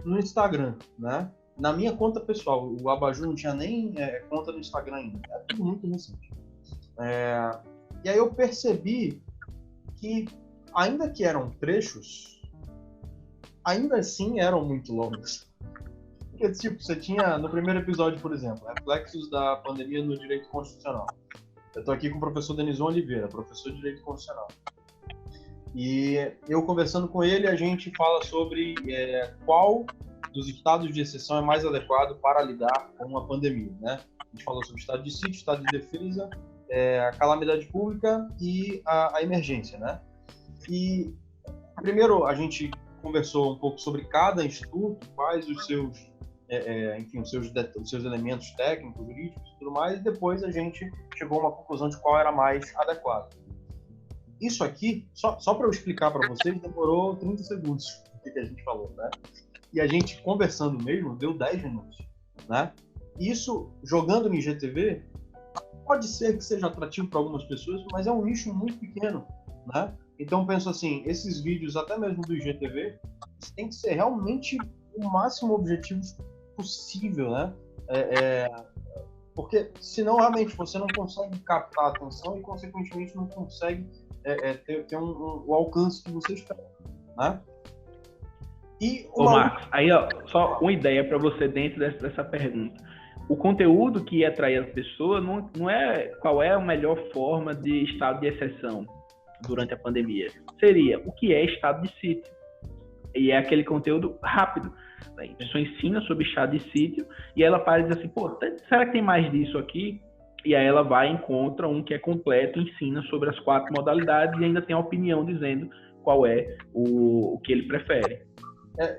no Instagram, né? Na minha conta pessoal, o Abaju não tinha nem conta no Instagram ainda, é tudo muito recente. E aí eu percebi que ainda que eram trechos, ainda assim eram muito longos. Porque, tipo, você tinha, no primeiro episódio, por exemplo, reflexos da pandemia no direito constitucional. Eu estou aqui com o professor Denison Oliveira, professor de direito constitucional. E eu conversando com ele, a gente fala sobre qual dos estados de exceção é mais adequado para lidar com a pandemia, né? A gente falou sobre estado de sítio, estado de defesa, a calamidade pública e a emergência, né? E primeiro a gente conversou um pouco sobre cada instituto, quais os seus, enfim, os seus elementos técnicos, jurídicos e tudo mais, e depois a gente chegou a uma conclusão de qual era mais adequado. Isso aqui, só para eu explicar para vocês, demorou 30 segundos o que a gente falou, né? E a gente conversando mesmo deu 10 minutos, né? Isso, jogando no IGTV, pode ser que seja atrativo para algumas pessoas, mas é um nicho muito pequeno, né? Então, penso assim, esses vídeos, até mesmo do IGTV, tem que ser realmente o máximo objetivo possível, né? Porque, senão, realmente, você não consegue captar a atenção e, consequentemente, não consegue ter o alcance que você espera, né? E Marcos, aí, ó, só uma ideia para você dentro dessa pergunta. O conteúdo que ia atrair as pessoas não é qual é a melhor forma de estado de exceção durante a pandemia. Seria o que é estado de sítio. E é aquele conteúdo rápido. A pessoa ensina sobre estado de sítio e ela para e diz assim, pô, será que tem mais disso aqui? E aí ela vai e encontra um que é completo, ensina sobre as 4 modalidades e ainda tem a opinião dizendo qual é o que ele prefere.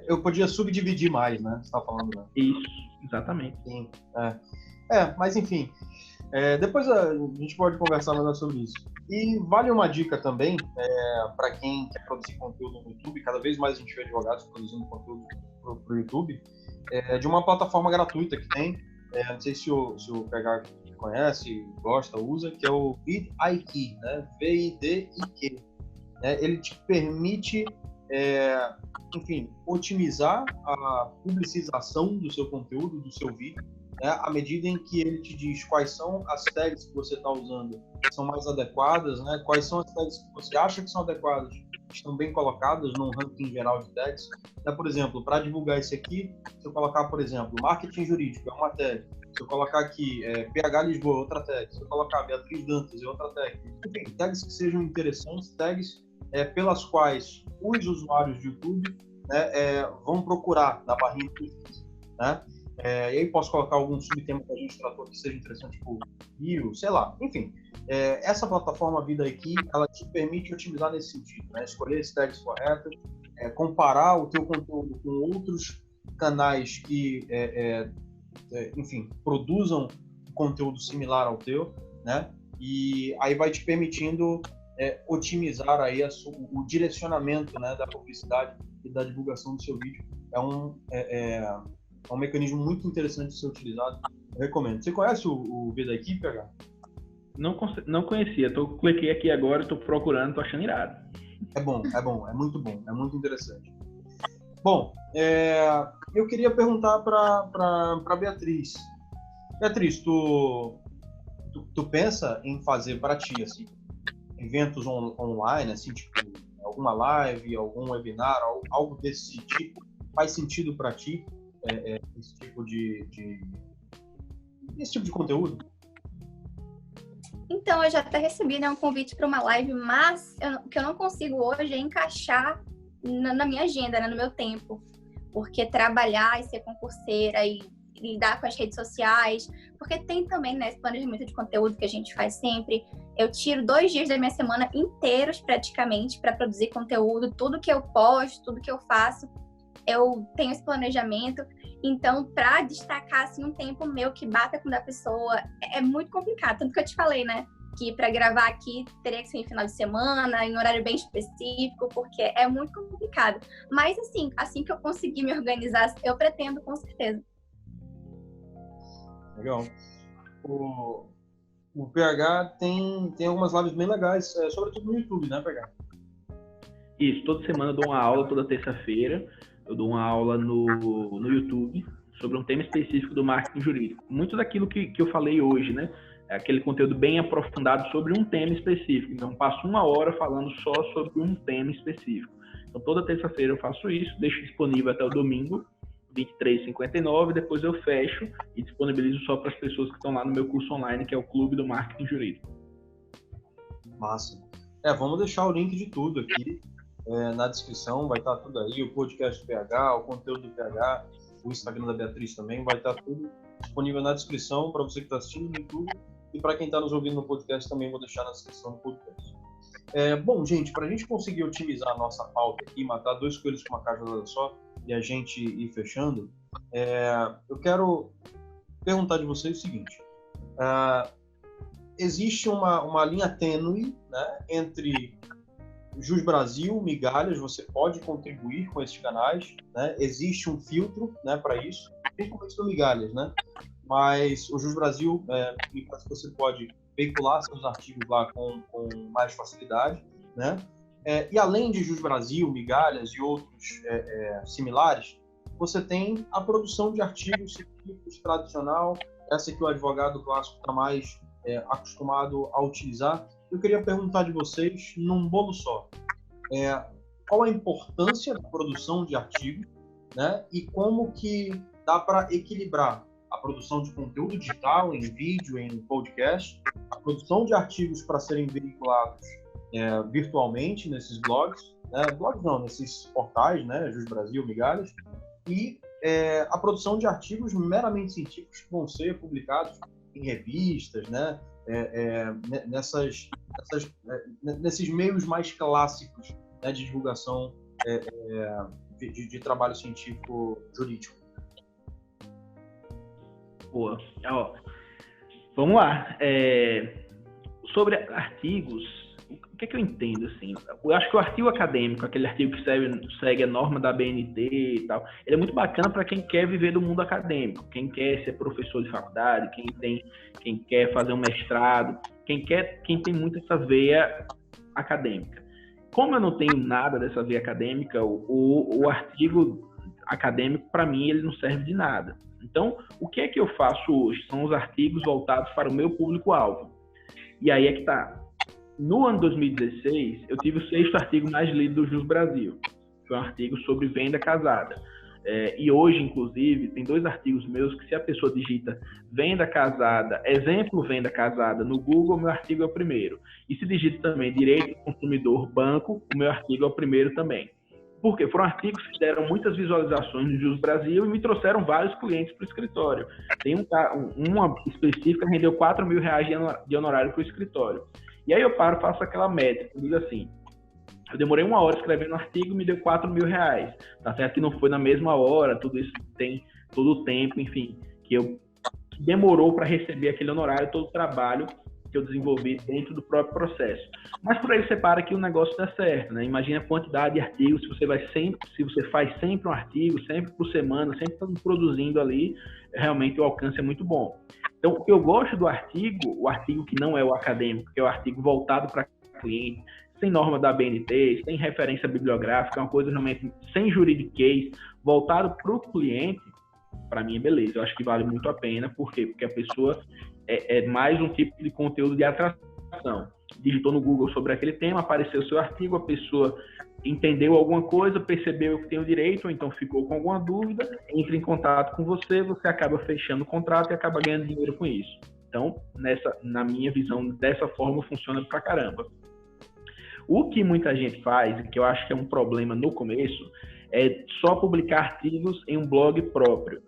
Eu podia subdividir mais, né? Você está falando, né? Isso, exatamente. Sim, mas enfim, depois a gente pode conversar melhor sobre isso. E vale uma dica também, para quem quer produzir conteúdo no YouTube, cada vez mais a gente vê advogados produzindo conteúdo para o YouTube, de uma plataforma gratuita que tem, não sei se o PH conhece, gosta, usa, que é o vidIQ, né? VIDIQ. Ele te permite, enfim, otimizar a publicização do seu conteúdo, do seu vídeo, né, à medida em que ele te diz quais são as tags que você está usando que são mais adequadas, né, quais são as tags que você acha que são adequadas, que estão bem colocadas num ranking geral de tags. Por exemplo, para divulgar esse aqui, se eu colocar, por exemplo, marketing jurídico, é uma tag. Se eu colocar aqui PH Lisboa, é outra tag. Se eu colocar Beatriz Dantas, é outra tag. Enfim, tags que sejam interessantes, tags pelas quais os usuários de YouTube, né, vão procurar na barrinha de pesquisa, né? E aí posso colocar algum subtema que a gente tratou que seja interessante, tipo bio, sei lá, enfim. Essa plataforma vidIQ, ela te permite otimizar nesse sentido, né? Escolher as tags corretas, comparar o teu conteúdo com outros canais que, enfim, produzam conteúdo similar ao teu, né? E aí vai te permitindo otimizar aí o direcionamento, né, da publicidade e da divulgação do seu vídeo. É um mecanismo muito interessante de ser utilizado. Eu recomendo. Você conhece o vidIQ, PH? Não conhecia. Cliquei aqui agora, estou procurando, estou achando irado. É bom, é muito bom, é muito interessante. Bom, eu queria perguntar para Beatriz. Beatriz, tu pensa em fazer para ti, assim, eventos online, assim, tipo, alguma live, algum webinar, algo desse tipo? Faz sentido para ti esse tipo de conteúdo? Então, eu já até recebi, né, um convite para uma live, mas o que eu não consigo hoje é encaixar na minha agenda, né, no meu tempo. Porque trabalhar e ser concurseira e lidar com as redes sociais, porque tem também, né, esse planejamento de conteúdo que a gente faz sempre. Eu tiro 2 dias da minha semana inteiros, praticamente, para produzir conteúdo. Tudo que eu posto, tudo que eu faço, eu tenho esse planejamento. Então, para destacar assim, um tempo meu que bata com o da pessoa, é muito complicado. Tanto que eu te falei, né, que para gravar aqui teria que ser em final de semana, em horário bem específico, porque é muito complicado. Mas assim que eu conseguir me organizar, eu pretendo, com certeza. Legal. O PH tem algumas lives bem legais, sobretudo no YouTube, né, PH? Isso, toda semana eu dou uma aula, toda terça-feira. Eu dou uma aula no YouTube sobre um tema específico do marketing jurídico. Muito daquilo que eu falei hoje, né? É aquele conteúdo bem aprofundado sobre um tema específico. Então, passo 1 hora falando só sobre um tema específico. Então, toda terça-feira eu faço isso, deixo disponível até o domingo, 23h59, depois eu fecho e disponibilizo só para as pessoas que estão lá no meu curso online, que é o Clube do Marketing Jurídico. Massa. Vamos deixar o link de tudo aqui na descrição, vai estar tudo aí, o podcast do PH, o conteúdo do PH, o Instagram da Beatriz também, vai estar tudo disponível na descrição para você que está assistindo no YouTube e para quem está nos ouvindo no podcast também vou deixar na descrição do podcast. Bom, gente, para a gente conseguir otimizar a nossa pauta aqui, matar 2 coelhos com uma cajadada só e a gente ir fechando, eu quero perguntar de vocês o seguinte: existe uma linha tênue, né, entre Jus Brasil, migalhas, você pode contribuir com esses canais, né? Existe um filtro, né, para isso, principalmente do migalhas, né? Mas o Jus Brasil, você pode veicular seus artigos lá com mais facilidade, né? E além de Jus Brasil, migalhas e outros similares, você tem a produção de artigos científicos tradicional, essa que o advogado clássico está mais acostumado a utilizar. Eu queria perguntar de vocês, num bolo só, qual a importância da produção de artigos, né? E como que dá para equilibrar a produção de conteúdo digital, em vídeo, em podcast, a produção de artigos para serem veiculados virtualmente nesses blogs, né? Blogs não, nesses portais, né? Jus Brasil, migalhas, e a produção de artigos meramente científicos que vão ser publicados em revistas, né? Nesses meios mais clássicos, né, de divulgação de trabalho científico jurídico. Boa. Vamos lá. Sobre artigos, o que é que eu entendo, assim? Eu acho que o artigo acadêmico, aquele artigo que segue a norma da BNT e tal, ele é muito bacana para quem quer viver do mundo acadêmico, quem quer ser professor de faculdade, quem quer fazer um mestrado, quem tem muito essa veia acadêmica. Como eu não tenho nada dessa veia acadêmica, o artigo acadêmico, para mim, ele não serve de nada. Então, o que é que eu faço hoje? São os artigos voltados para o meu público-alvo. E aí é que tá. No ano 2016, eu tive o 6º artigo mais lido do Jus Brasil. Foi um artigo sobre venda casada. E hoje, inclusive, tem 2 artigos meus que, se a pessoa digita venda casada, exemplo venda casada no Google, meu artigo é o primeiro. E se digita também direito do consumidor banco, o meu artigo é o primeiro também. Por quê? Foram artigos que deram muitas visualizações no Jus Brasil e me trouxeram vários clientes para o escritório. Tem uma específica que rendeu R$4 mil de honorário para o escritório. E aí eu faço aquela métrica, eu digo assim, eu demorei 1 hora escrevendo um artigo e me deu R$4 mil. Tá certo que não foi na mesma hora, tudo isso tem todo o tempo, enfim, que demorou para receber aquele honorário, todo o trabalho que eu desenvolvi dentro do próprio processo. Mas por aí você para que o negócio dá certo, né? Imagina a quantidade de artigos, se você faz sempre um artigo, sempre por semana, sempre produzindo ali, realmente o alcance é muito bom. Então, o que eu gosto do artigo, o artigo que não é o acadêmico, que é o artigo voltado para cliente, sem norma da BNT, sem referência bibliográfica, uma coisa realmente sem juridiquês, voltado para o cliente, para mim é beleza. Eu acho que vale muito a pena. Por quê? Porque a pessoa é mais um tipo de conteúdo de atração. Digitou no Google sobre aquele tema, apareceu o seu artigo, a pessoa entendeu alguma coisa, percebeu que tem o direito, ou então ficou com alguma dúvida, entra em contato com você, você acaba fechando o contrato e acaba ganhando dinheiro com isso. Então, na minha visão, dessa forma funciona pra caramba. O que muita gente faz, e que eu acho que é um problema no começo, é só publicar artigos em um blog próprio.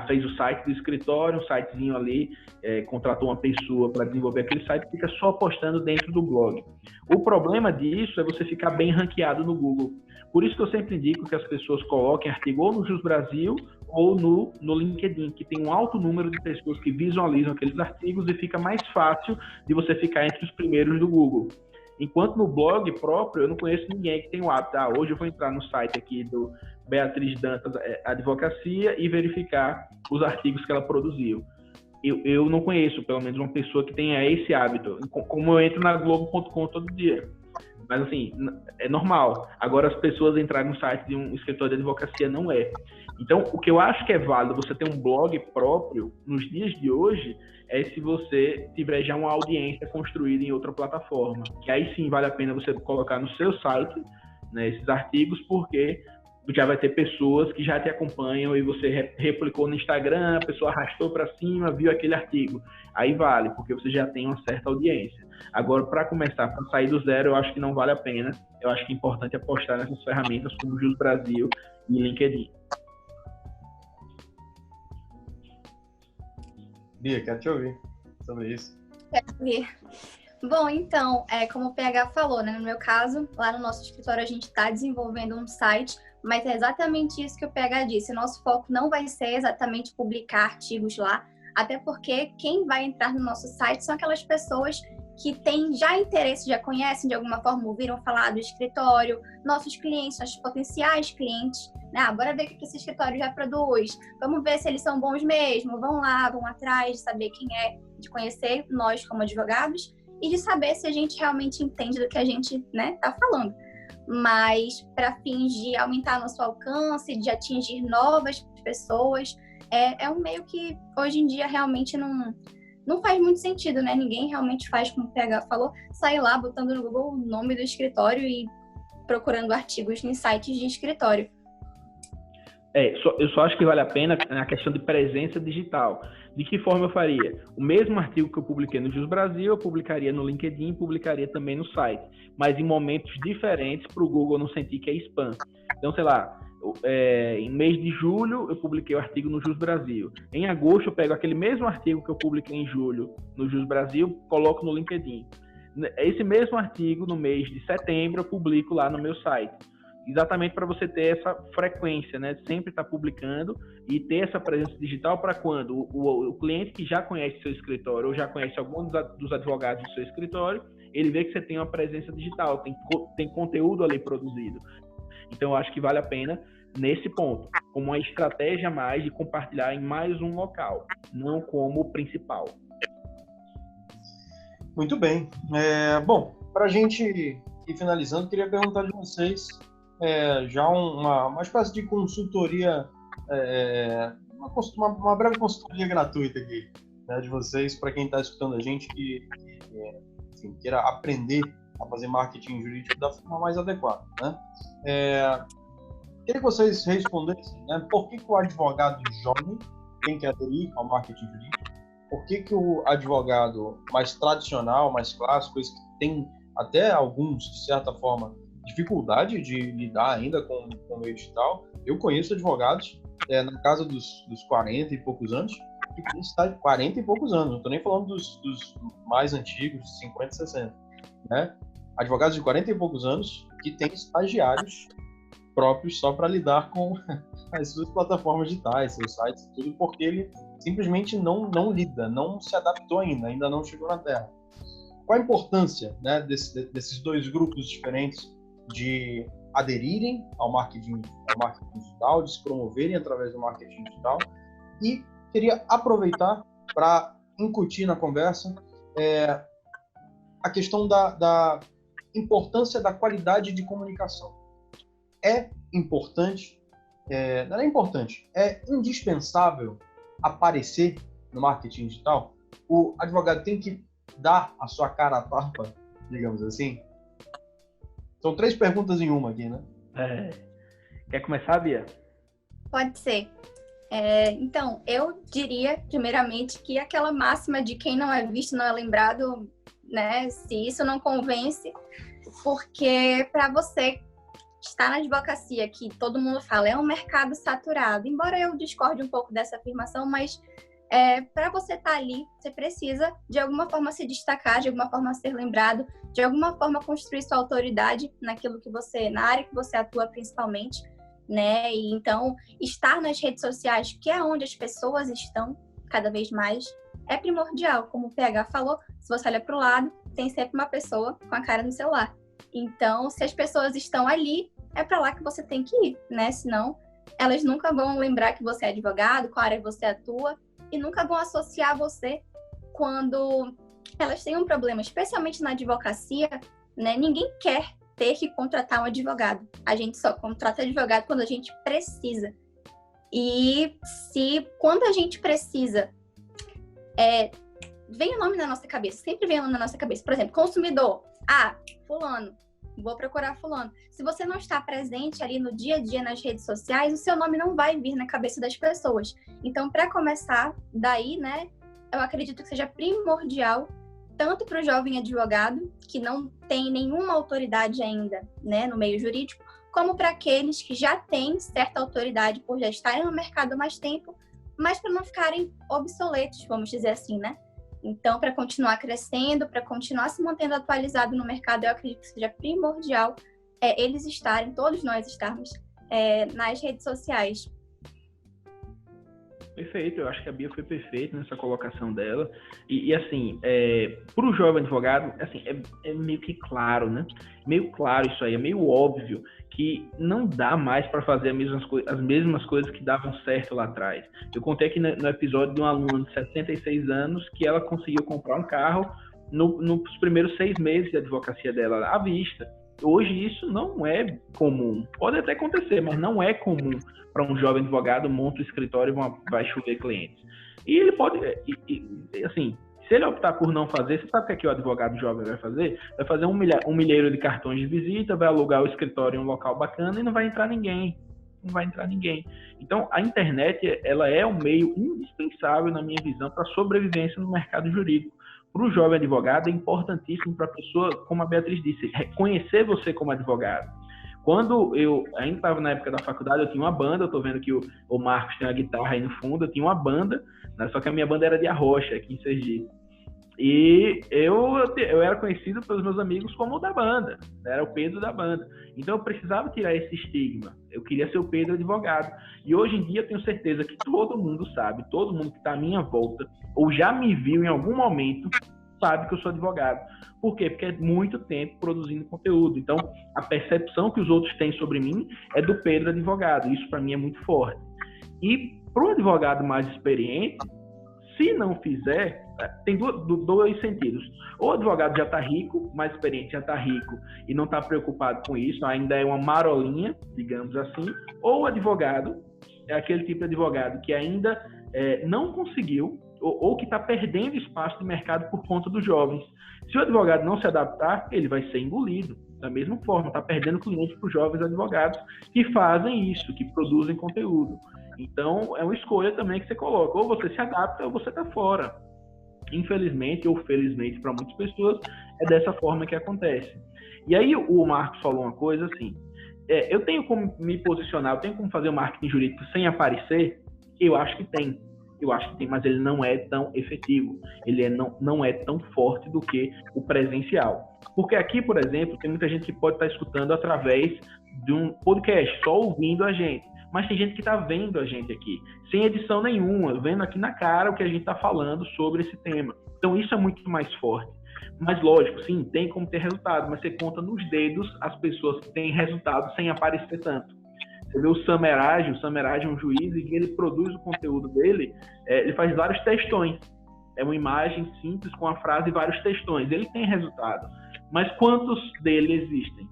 Fez o site do escritório, um sitezinho ali, contratou uma pessoa para desenvolver aquele site, fica só postando dentro do blog. O problema disso é você ficar bem ranqueado no Google. Por isso que eu sempre indico que as pessoas coloquem artigo ou no Jus Brasil ou no LinkedIn, que tem um alto número de pessoas que visualizam aqueles artigos e fica mais fácil de você ficar entre os primeiros do Google. Enquanto no blog próprio, eu não conheço ninguém que tem o hábito. Hoje eu vou entrar no site aqui do Beatriz Dantas Advocacia e verificar os artigos que ela produziu. Eu não conheço, pelo menos, uma pessoa que tenha esse hábito, como eu entro na Globo.com todo dia. Mas, assim, é normal. Agora, as pessoas entrarem no site de um escritório de advocacia não é. Então, o que eu acho que é válido você ter um blog próprio nos dias de hoje é se você tiver já uma audiência construída em outra plataforma. Que aí sim vale a pena você colocar no seu site, né, esses artigos, porque já vai ter pessoas que já te acompanham e você replicou no Instagram, a pessoa arrastou para cima, viu aquele artigo. Aí vale, porque você já tem uma certa audiência. Agora, para começar, para sair do zero, eu acho que não vale a pena. Eu acho que é importante apostar nessas ferramentas como o Jus Brasil e LinkedIn. Bia, quero te ouvir sobre isso. Quero ouvir. Bom, então, como o PH falou, né? No meu caso, lá no nosso escritório a gente está desenvolvendo um site, mas é exatamente isso que o PH disse. Nosso foco não vai ser exatamente publicar artigos lá, até porque quem vai entrar no nosso site são aquelas pessoas que têm já interesse, já conhecem de alguma forma, ouviram falar do escritório, nossos clientes, nossos potenciais clientes, né? Bora ver o que esse escritório já produz, vamos ver se eles são bons mesmo, vão lá, vão atrás de saber quem é, de conhecer nós como advogados e de saber se a gente realmente entende do que a gente, né, tá falando. Mas para fins de aumentar nosso alcance, de atingir novas pessoas, é um meio que hoje em dia realmente não faz muito sentido, né? Ninguém realmente faz, como o PH falou, sair lá botando no Google o nome do escritório e procurando artigos em sites de escritório. Eu só acho que vale a pena na questão de presença digital. De que forma eu faria? O mesmo artigo que eu publiquei no Jus Brasil, eu publicaria no LinkedIn e publicaria também no site, mas em momentos diferentes para o Google não sentir que é spam. Então, sei lá, em mês de julho eu publiquei o artigo no Jus Brasil. Em agosto eu pego aquele mesmo artigo que eu publiquei em julho no Jus Brasil, coloco no LinkedIn. Esse mesmo artigo, no mês de setembro, eu publico lá no meu site. Exatamente para você ter essa frequência, né? Sempre estar publicando e ter essa presença digital para quando o cliente que já conhece seu escritório ou já conhece algum dos advogados do seu escritório, ele vê que você tem uma presença digital, tem conteúdo ali produzido. Então, eu acho que vale a pena nesse ponto, como uma estratégia a mais de compartilhar em mais um local, não como principal. Muito bem. Bom, para a gente ir finalizando, queria perguntar de vocês já uma espécie de consultoria, uma breve consultoria gratuita aqui, né, de vocês, para quem está escutando a gente que enfim, queira aprender a fazer marketing jurídico da forma mais adequada, né? Queria que vocês respondessem, né, por que o advogado jovem tem que aderir ao marketing jurídico, por que o advogado mais tradicional, mais clássico, esse que tem até alguns, de certa forma, dificuldade de lidar ainda com o meio digital. Eu conheço advogados na casa dos 40 e poucos anos, que tem estágio de 40 e poucos anos, não estou nem falando dos mais antigos, de 50 e 60, né? Advogados de 40 e poucos anos que têm estagiários próprios só para lidar com as suas plataformas digitais, seus sites e tudo, porque ele simplesmente não lida, não se adaptou ainda não chegou na Terra. Qual a importância, né, desses dois grupos diferentes de aderirem ao marketing digital, de se promoverem através do marketing digital? E queria aproveitar para incutir na conversa a questão da importância da qualidade de comunicação. É importante, não é importante, é indispensável aparecer no marketing digital? O advogado tem que dar a sua cara a tapa, digamos assim? São 3 perguntas em uma aqui, né? Quer começar, Bia? Pode ser. Então, eu diria, primeiramente, que aquela máxima de quem não é visto não é lembrado, né? Se isso não convence, porque para você estar na advocacia, que todo mundo fala, é um mercado saturado, embora eu discorde um pouco dessa afirmação, mas para você estar ali, você precisa, de alguma forma, se destacar, de alguma forma ser lembrado, de alguma forma construir sua autoridade na área que você atua principalmente, né? E então, estar nas redes sociais, que é onde as pessoas estão cada vez mais, é primordial. Como o PH falou, se você olha para o lado, tem sempre uma pessoa com a cara no celular. Então, se as pessoas estão ali, é para lá que você tem que ir, né? Senão, elas nunca vão lembrar que você é advogado, qual área você atua, e nunca vão associar você quando elas têm um problema, especialmente na advocacia, né? Ninguém quer ter que contratar um advogado. A gente só contrata advogado quando a gente precisa. E quando a gente precisa, vem o nome na nossa cabeça, sempre vem o nome na nossa cabeça. Por exemplo, consumidor. Fulano. Vou procurar fulano. Se você não está presente ali no dia a dia nas redes sociais, o seu nome não vai vir na cabeça das pessoas. Então, para começar daí, né, eu acredito que seja primordial tanto para o jovem advogado, que não tem nenhuma autoridade ainda, né, no meio jurídico, como para aqueles que já têm certa autoridade por já estarem no mercado há mais tempo, mas para não ficarem obsoletos, vamos dizer assim, né? Então, para continuar crescendo, para continuar se mantendo atualizado no mercado, eu acredito que seja primordial eles estarem, todos nós estarmos nas redes sociais. Perfeito, eu acho que a Bia foi perfeita nessa colocação dela. E assim, para o jovem advogado, assim, é meio que claro, né? Meio claro isso aí, é meio óbvio que não dá mais para fazer as mesmas coisas que davam certo lá atrás. Eu contei aqui no episódio de uma aluna de 66 anos que ela conseguiu comprar um carro nos primeiros 6 meses de advocacia dela à vista. Hoje isso não é comum. Pode até acontecer, mas não é comum para um jovem advogado monta um escritório e vai chover clientes. E ele pode, assim, se ele optar por não fazer, você sabe o que o advogado jovem vai fazer? Vai fazer um milheiro de cartões de visita, vai alugar o escritório em um local bacana e não vai entrar ninguém. Não vai entrar ninguém. Então, a internet, ela é um meio indispensável, na minha visão, para a sobrevivência no mercado jurídico. Para o jovem advogado, é importantíssimo para a pessoa, como a Beatriz disse, reconhecer você como advogado. Quando eu ainda estava na época da faculdade, eu tinha uma banda, eu estou vendo que o Marcos tem uma guitarra aí no fundo, eu tinha uma banda, né, só que a minha banda era de Arrocha, aqui em Sergipe. E eu era conhecido pelos meus amigos como o da banda, era o Pedro da banda. Então eu precisava tirar esse estigma, eu queria ser o Pedro advogado. E hoje em dia eu tenho certeza que todo mundo sabe, todo mundo que está à minha volta, ou já me viu em algum momento, sabe que eu sou advogado. Por quê? Porque é muito tempo produzindo conteúdo. Então a percepção que os outros têm sobre mim é do Pedro advogado, isso para mim é muito forte. E para o advogado mais experiente, se não fizer, tem dois sentidos. Ou o advogado já está rico, mais experiente já está rico e não está preocupado com isso, ainda é uma marolinha, digamos assim. Ou o advogado é aquele tipo de advogado que ainda não conseguiu ou que está perdendo espaço de mercado por conta dos jovens. Se o advogado não se adaptar, ele vai ser engolido. Da mesma forma, está perdendo clientes para os jovens advogados que fazem isso, que produzem conteúdo. Então, é uma escolha também que você coloca. Ou você se adapta ou você está fora. Infelizmente ou felizmente para muitas pessoas, é dessa forma que acontece. E aí o Marcos falou uma coisa assim, eu tenho como me posicionar, eu tenho como fazer o marketing jurídico sem aparecer? Eu acho que tem, mas ele não é tão efetivo, ele não é tão forte do que o presencial. Porque aqui, por exemplo, tem muita gente que pode estar escutando através de um podcast, só ouvindo a gente. Mas tem gente que está vendo a gente aqui, sem edição nenhuma, vendo aqui na cara o que a gente está falando sobre esse tema. Então isso é muito mais forte. Mas lógico, sim, tem como ter resultado, mas você conta nos dedos as pessoas que têm resultado sem aparecer tanto. Você vê o Samerage é um juiz e ele produz o conteúdo dele, ele faz vários textões. É uma imagem simples com a frase e vários textões. Ele tem resultado. Mas quantos dele existem?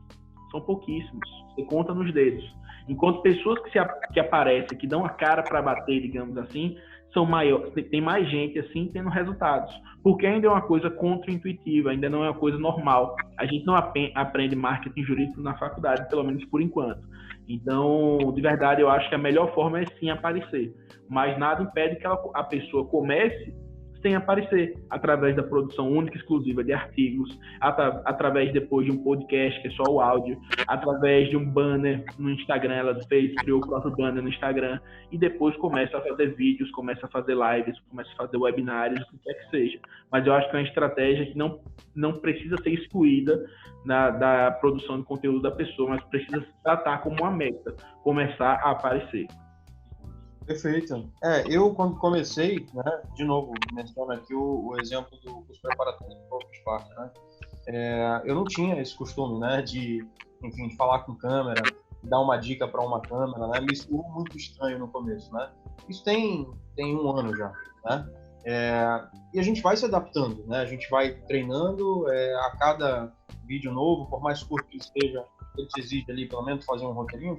São pouquíssimos. Você conta nos dedos. Enquanto pessoas que aparecem, que dão a cara para bater, digamos assim, são maiores, tem mais gente assim tendo resultados. Porque ainda é uma coisa contra-intuitiva, ainda não é uma coisa normal. A gente não aprende marketing jurídico na faculdade, pelo menos por enquanto. Então, de verdade, eu acho que a melhor forma é sim aparecer. Mas nada impede que a pessoa comece sem aparecer, através da produção única e exclusiva de artigos, através depois de um podcast, que é só o áudio, através de um banner no Instagram, ela criou o próprio banner no Instagram, e depois começa a fazer vídeos, começa a fazer lives, começa a fazer webinários, o que quer que seja. Mas eu acho que é uma estratégia que não precisa ser excluída da produção de conteúdo da pessoa, mas precisa se tratar como uma meta, começar a aparecer. Perfeito. Eu quando comecei, né, de novo, menciono aqui o exemplo do curso preparatório do Focus Park, né, eu não tinha esse costume, né, de falar com câmera, dar uma dica para uma câmera, né, me soou muito estranho no começo, né. Isso tem 1 ano já, né, e a gente vai se adaptando, né, a gente vai treinando, a cada vídeo novo, por mais curto que esteja, ele te exige ali pelo menos fazer um roteirinho,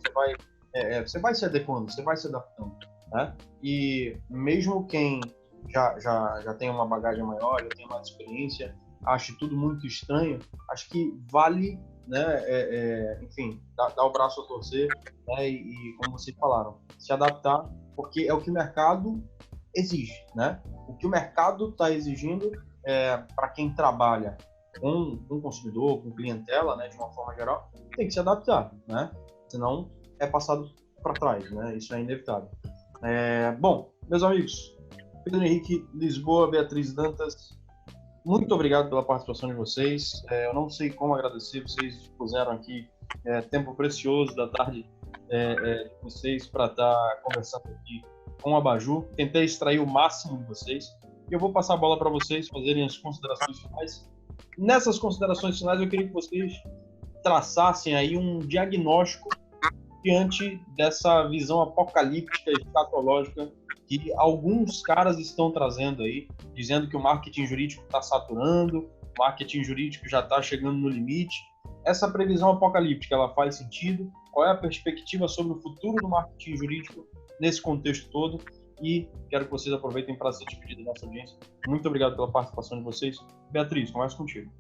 você vai se adequando, você vai se adaptando, né? E mesmo quem já tem uma bagagem maior, já tem mais experiência, acha tudo muito estranho, acho que vale, né, enfim, dar o braço a torcer, né, e como vocês falaram, se adaptar, porque é o que o mercado exige, né? O que o mercado está exigindo para quem trabalha com o consumidor, com clientela, né, de uma forma geral, tem que se adaptar, né? Senão é passado para trás, né? Isso é inevitável. Bom, meus amigos, Pedro Henrique Lisboa, Beatriz Dantas, muito obrigado pela participação de vocês. Eu não sei como agradecer, vocês dispuseram aqui tempo precioso da tarde de vocês para estar conversando aqui com a Baju. Tentei extrair o máximo de vocês. E eu vou passar a bola para vocês fazerem as considerações finais. Nessas considerações finais, eu queria que vocês traçassem aí um diagnóstico diante dessa visão apocalíptica e escatológica que alguns caras estão trazendo aí, dizendo que o marketing jurídico está saturando, o marketing jurídico já está chegando no limite. Essa previsão apocalíptica, ela faz sentido? Qual é a perspectiva sobre o futuro do marketing jurídico nesse contexto todo? E quero que vocês aproveitem para se despedir da nossa audiência. Muito obrigado pela participação de vocês. Beatriz, começa contigo.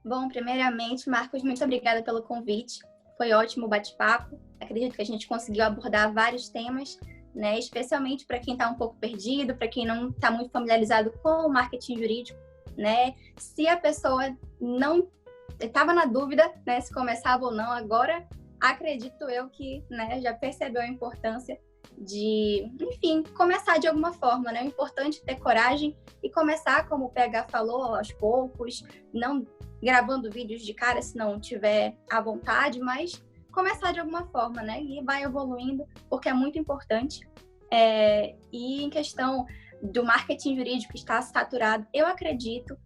Bom, primeiramente, Marcos, muito obrigada pelo convite. Foi ótimo o bate-papo. Acredito que a gente conseguiu abordar vários temas, né? Especialmente para quem está um pouco perdido, para quem não está muito familiarizado com o marketing jurídico, né? Se a pessoa não estava na dúvida, né, se começava ou não, agora acredito eu que, né, já percebeu a importância de, enfim, começar de alguma forma, né? O importante é ter coragem e começar, como o PH falou, aos poucos, não gravando vídeos de cara se não tiver à vontade, mas começar de alguma forma, né? E vai evoluindo, porque é muito importante. E em questão do marketing jurídico estar saturado, eu acredito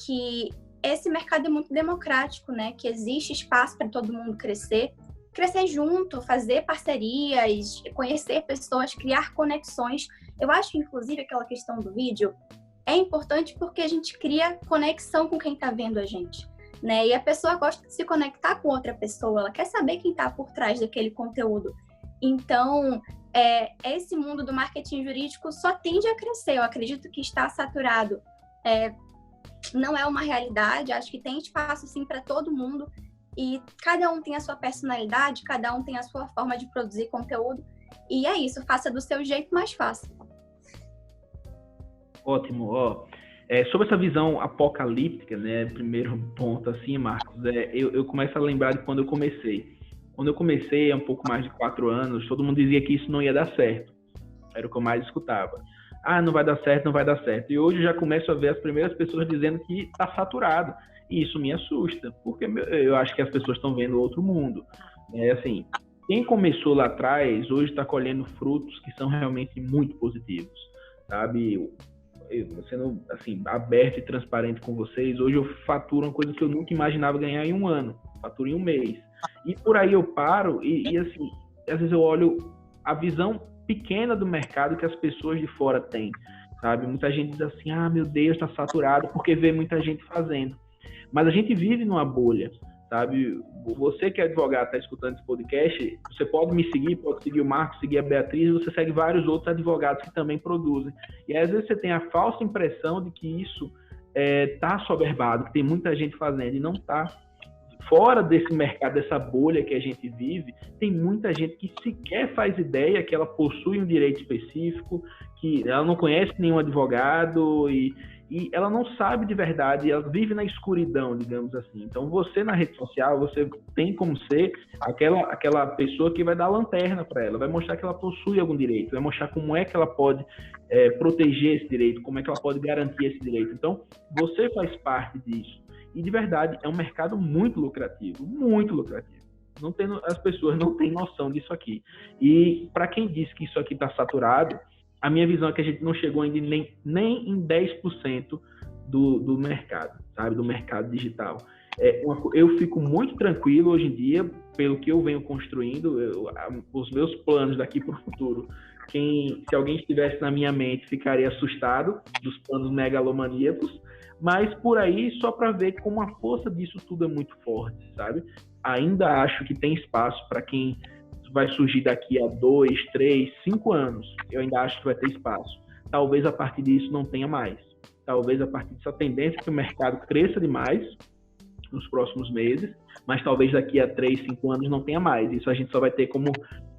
que esse mercado é muito democrático, né? Que existe espaço para todo mundo crescer junto, fazer parcerias, conhecer pessoas, criar conexões. Eu acho que, inclusive, aquela questão do vídeo é importante porque a gente cria conexão com quem está vendo a gente, né? E a pessoa gosta de se conectar com outra pessoa, ela quer saber quem está por trás daquele conteúdo. Então, esse mundo do marketing jurídico só tende a crescer. Eu acredito que está saturado. Não é uma realidade, acho que tem espaço, sim, para todo mundo. E cada um tem a sua personalidade, cada um tem a sua forma de produzir conteúdo. E é isso, faça do seu jeito, mais fácil. Ótimo. Sobre essa visão apocalíptica, né, primeiro ponto, assim, Marcos, eu começo a lembrar de quando eu comecei. Quando eu comecei, há um pouco mais de 4 anos, todo mundo dizia que isso não ia dar certo. Era o que eu mais escutava. Não vai dar certo, não vai dar certo. E hoje eu já começo a ver as primeiras pessoas dizendo que está saturado. E isso me assusta, porque eu acho que as pessoas estão vendo outro mundo. Assim, quem começou lá atrás, hoje está colhendo frutos que são realmente muito positivos, sabe? Sendo assim, aberto e transparente com vocês, hoje eu faturo uma coisa que eu nunca imaginava ganhar em um ano, faturo em um mês. E por aí eu paro e assim, às vezes eu olho a visão pequena do mercado que as pessoas de fora têm, sabe? Muita gente diz assim, meu Deus, está saturado, porque vê muita gente fazendo. Mas a gente vive numa bolha, sabe? Você que é advogado, está escutando esse podcast, você pode me seguir, pode seguir o Marcos, seguir a Beatriz, você segue vários outros advogados que também produzem. E às vezes você tem a falsa impressão de que isso está soberbado, que tem muita gente fazendo, e não está. Fora desse mercado, dessa bolha que a gente vive, tem muita gente que sequer faz ideia que ela possui um direito específico, que ela não conhece nenhum advogado e ela não sabe de verdade, ela vive na escuridão, digamos assim. Então, você na rede social, você tem como ser aquela pessoa que vai dar lanterna para ela, vai mostrar que ela possui algum direito, vai mostrar como é que ela pode proteger esse direito, como é que ela pode garantir esse direito. Então, você faz parte disso. E, de verdade, é um mercado muito lucrativo, muito lucrativo. As pessoas não têm noção disso aqui. E, para quem diz que isso aqui está saturado, a minha visão é que a gente não chegou ainda nem em 10% do mercado, sabe? Do mercado digital. Eu fico muito tranquilo hoje em dia, pelo que eu venho construindo, os meus planos daqui para o futuro. Se alguém estivesse na minha mente, ficaria assustado dos planos megalomaníacos, mas por aí só para ver como a força disso tudo é muito forte, sabe? Ainda acho que tem espaço para quem vai surgir daqui a 2, 3, 5 anos. Eu ainda acho que vai ter espaço. Talvez a partir disso não tenha mais. Talvez a partir dessa tendência que o mercado cresça demais nos próximos meses, mas talvez daqui a 3, 5 anos não tenha mais. Isso a gente só vai ter como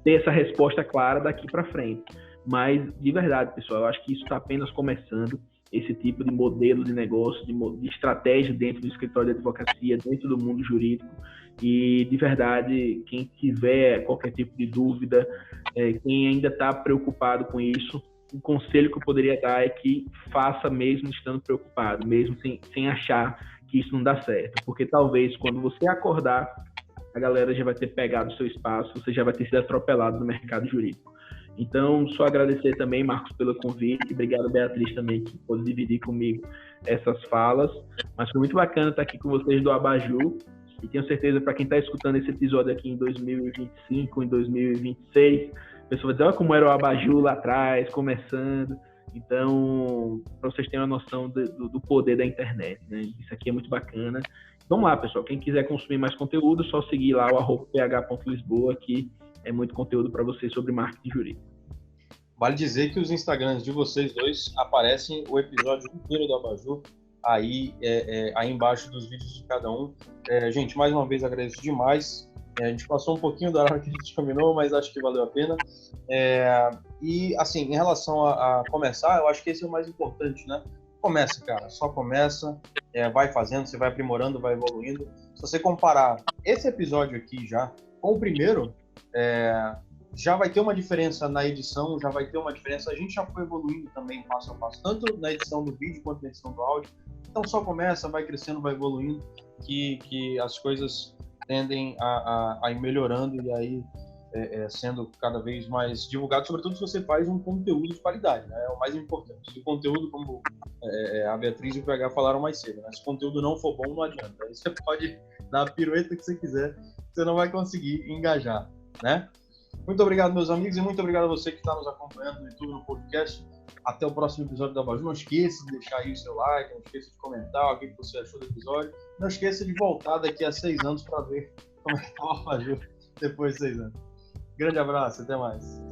ter essa resposta clara daqui para frente. Mas, de verdade, pessoal, eu acho que isso está apenas começando, esse tipo de modelo de negócio, de estratégia dentro do escritório de advocacia, dentro do mundo jurídico. E, de verdade, quem tiver qualquer tipo de dúvida, quem ainda está preocupado com isso, o conselho que eu poderia dar é que faça mesmo estando preocupado, mesmo sem achar que isso não dá certo. Porque talvez, quando você acordar, a galera já vai ter pegado o seu espaço, você já vai ter sido atropelado no mercado jurídico. Então, só agradecer também, Marcos, pelo convite. Obrigado, Beatriz, também, que pôde dividir comigo essas falas. Mas foi muito bacana estar aqui com vocês do Abaju. E tenho certeza, para quem está escutando esse episódio aqui em 2025, em 2026, a pessoa vai dizer, olha como era o Abaju lá atrás, começando. Então, para vocês terem uma noção do poder da internet, né? Isso aqui é muito bacana. Vamos lá, pessoal. Quem quiser consumir mais conteúdo, só seguir lá o @ph.lisboa, que é muito conteúdo para vocês sobre marketing jurídico. Vale dizer que os Instagrams de vocês dois aparecem o episódio inteiro do Abaju aí embaixo dos vídeos de cada um. Gente, mais uma vez agradeço demais. A gente passou um pouquinho da hora que a gente combinou, mas acho que valeu a pena. E, assim, em relação a começar, eu acho que esse é o mais importante, né? Começa, cara. Só começa, vai fazendo, você vai aprimorando, vai evoluindo. Se você comparar esse episódio aqui já com o primeiro, já vai ter uma diferença na edição, já vai ter uma diferença. A gente já foi evoluindo também passo a passo, tanto na edição do vídeo quanto na edição do áudio. Então só começa, vai crescendo, vai evoluindo, que as coisas tendem a ir melhorando e aí sendo cada vez mais divulgado, sobretudo se você faz um conteúdo de qualidade, né? É o mais importante. Se o conteúdo, como a Beatriz e o PH falaram mais cedo, né? Se o conteúdo não for bom, não adianta. Aí você pode dar a pirueta que você quiser, você não vai conseguir engajar, né? Muito obrigado, meus amigos, e muito obrigado a você que está nos acompanhando no YouTube, no podcast. Até o próximo episódio da Abaju. Não esqueça de deixar aí o seu like, não esqueça de comentar o que você achou do episódio. Não esqueça de voltar daqui a 6 anos para ver como é que está o Abaju depois de 6 anos. Grande abraço, até mais.